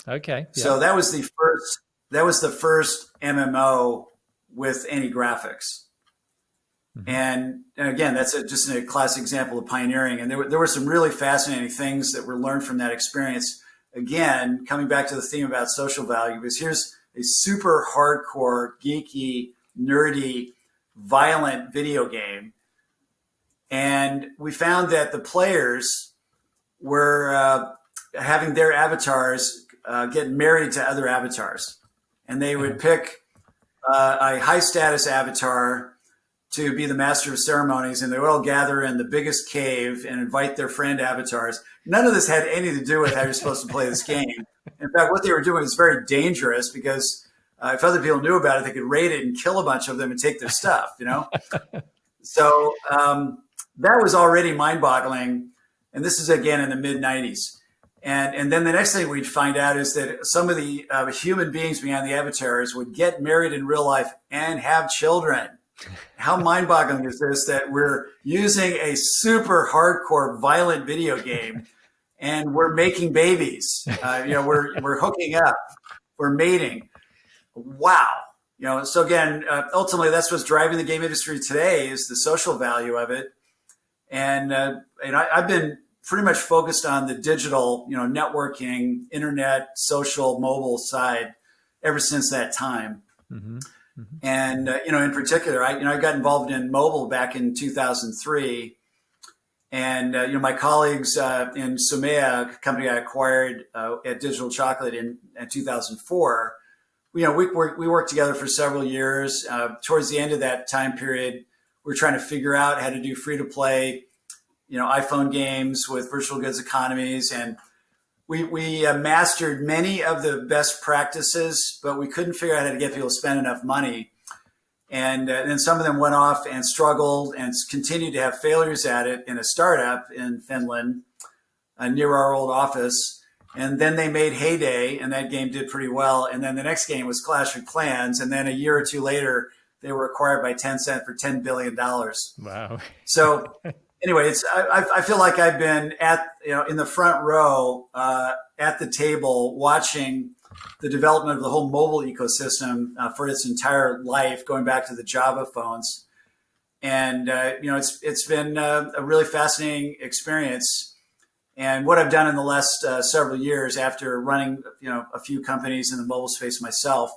Okay. Yeah. So that was the first MMO with any graphics. Mm-hmm. And again, that's just a classic example of pioneering. And there were some really fascinating things that were learned from that experience. Again, coming back to the theme about social value, because here's a super hardcore, geeky, nerdy, violent video game. And we found that the players were having their avatars get married to other avatars. And they would pick a high status avatar to be the master of ceremonies, and they would all gather in the biggest cave and invite their friend avatars. None of this had anything to do with how you're supposed to play this game. In fact, what they were doing was very dangerous because if other people knew about it, they could raid it and kill a bunch of them and take their stuff, So that was already mind-boggling. And this is, again, in the mid-90s. And then the next thing we'd find out is that some of the human beings behind the avatars would get married in real life and have children. How mind-boggling is this that we're using a super hardcore, violent video game and we're making babies? We're hooking up, we're mating. Wow. So again, ultimately, that's what's driving the game industry today is the social value of it. And I've been pretty much focused on the digital, networking, internet, social, mobile side ever since that time. Mm-hmm. Mm-hmm. And, in particular, I got involved in mobile back in 2003. And, my colleagues in Sumea, a company I acquired at Digital Chocolate in 2004, we worked together for several years. Towards the end of that time period, we were trying to figure out how to do free-to-play, iPhone games with virtual goods economies. And we mastered many of the best practices, but we couldn't figure out how to get people to spend enough money. And then some of them went off and struggled and continued to have failures at it in a startup in Finland near our old office. And then they made Heyday, and that game did pretty well. And then the next game was Clash of Clans. And then a year or two later, they were acquired by Tencent for $10 billion. Wow. So anyway, I feel like I've been in the front row at the table watching the development of the whole mobile ecosystem for its entire life, going back to the Java phones. And, it's been a really fascinating experience. And what I've done in the last several years after running, a few companies in the mobile space myself,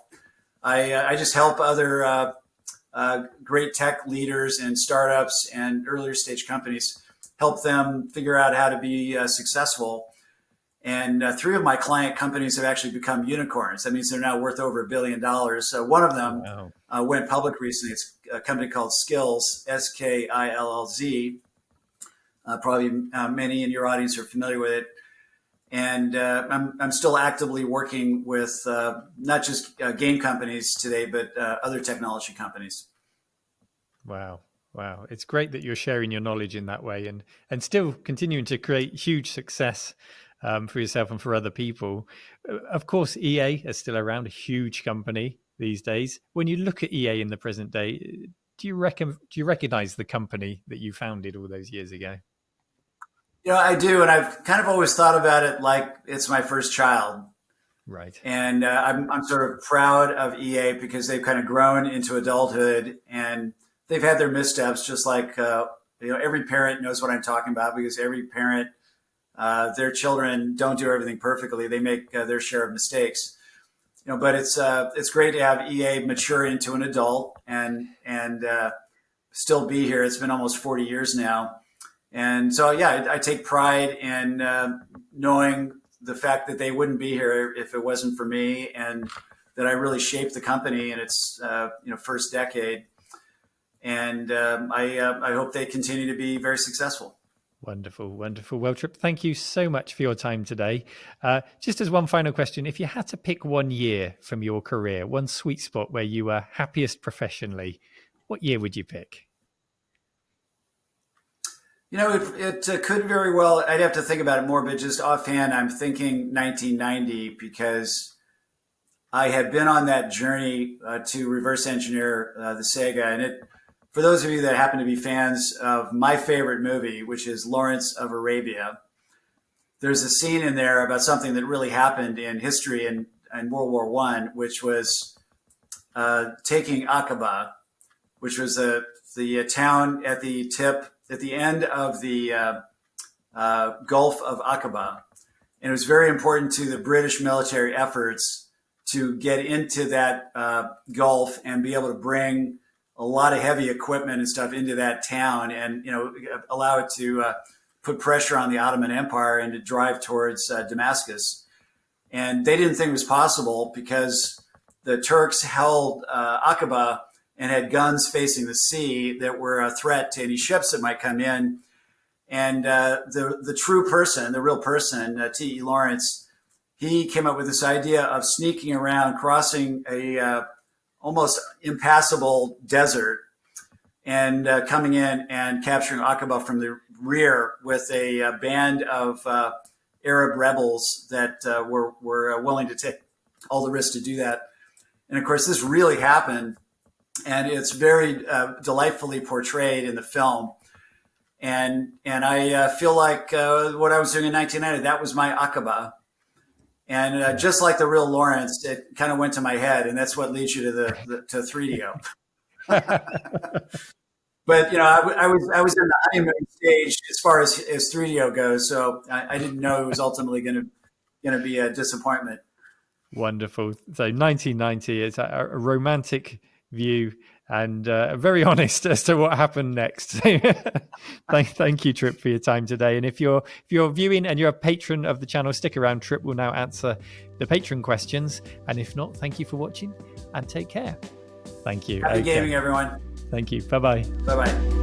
I just help other great tech leaders and startups and earlier stage companies, help them figure out how to be successful. And 3 of my client companies have actually become unicorns. That means they're now worth over $1 billion. One of them went public recently. It's a company called Skills, Skillz. Probably many in your audience are familiar with it. And I'm still actively working with not just game companies today, but other technology companies. Wow. It's great that you're sharing your knowledge in that way and still continuing to create huge success for yourself and for other people. Of course, EA is still around, a huge company these days. When you look at EA in the present day, do you recognize the company that you founded all those years ago? I do, and I've kind of always thought about it like it's my first child. Right. And I'm sort of proud of EA because they've kind of grown into adulthood, and they've had their missteps, just like every parent knows what I'm talking about, because every parent, their children don't do everything perfectly. They make their share of mistakes. But it's great to have EA mature into an adult and still be here. It's been almost 40 years now. And so, yeah, I take pride in knowing the fact that they wouldn't be here if it wasn't for me, and that I really shaped the company in its first decade. And I hope they continue to be very successful. Wonderful, wonderful. Well, Trip, thank you so much for your time today. Just as one final question, if you had to pick one year from your career, one sweet spot where you were happiest professionally, what year would you pick? It could very well, I'd have to think about it more, but just offhand, I'm thinking 1990, because I had been on that journey to reverse engineer the Sega. And for those of you that happen to be fans of my favorite movie, which is Lawrence of Arabia, there's a scene in there about something that really happened in history in World War I, which was taking Aqaba, which was the town at the end of the Gulf of Aqaba. And it was very important to the British military efforts to get into that Gulf and be able to bring a lot of heavy equipment and stuff into that town, and allow it to put pressure on the Ottoman Empire and to drive towards Damascus. And they didn't think it was possible because the Turks held Aqaba and had guns facing the sea that were a threat to any ships that might come in. And the true person, the real person, T.E. Lawrence, he came up with this idea of sneaking around, crossing a almost impassable desert, and coming in and capturing Aqaba from the rear with a band of Arab rebels that were willing to take all the risk to do that. And of course, this really happened. And it's very delightfully portrayed in the film. And I feel like what I was doing in 1990, that was my Aqaba. And just like the real Lawrence, it kind of went to my head, and that's what leads you to 3DO. But I was in the honeymoon stage as far as 3DO goes, so I didn't know it was ultimately going to be a disappointment. Wonderful. So 1990 is a romantic view, and very honest as to what happened next. Thank you, Trip, for your time today. And if you're viewing and you're a patron of the channel, stick around. Trip will now answer the patron questions. And if not, thank you for watching and take care. Thank you. Happy gaming, everyone. Thank you. Bye-bye. Bye-bye.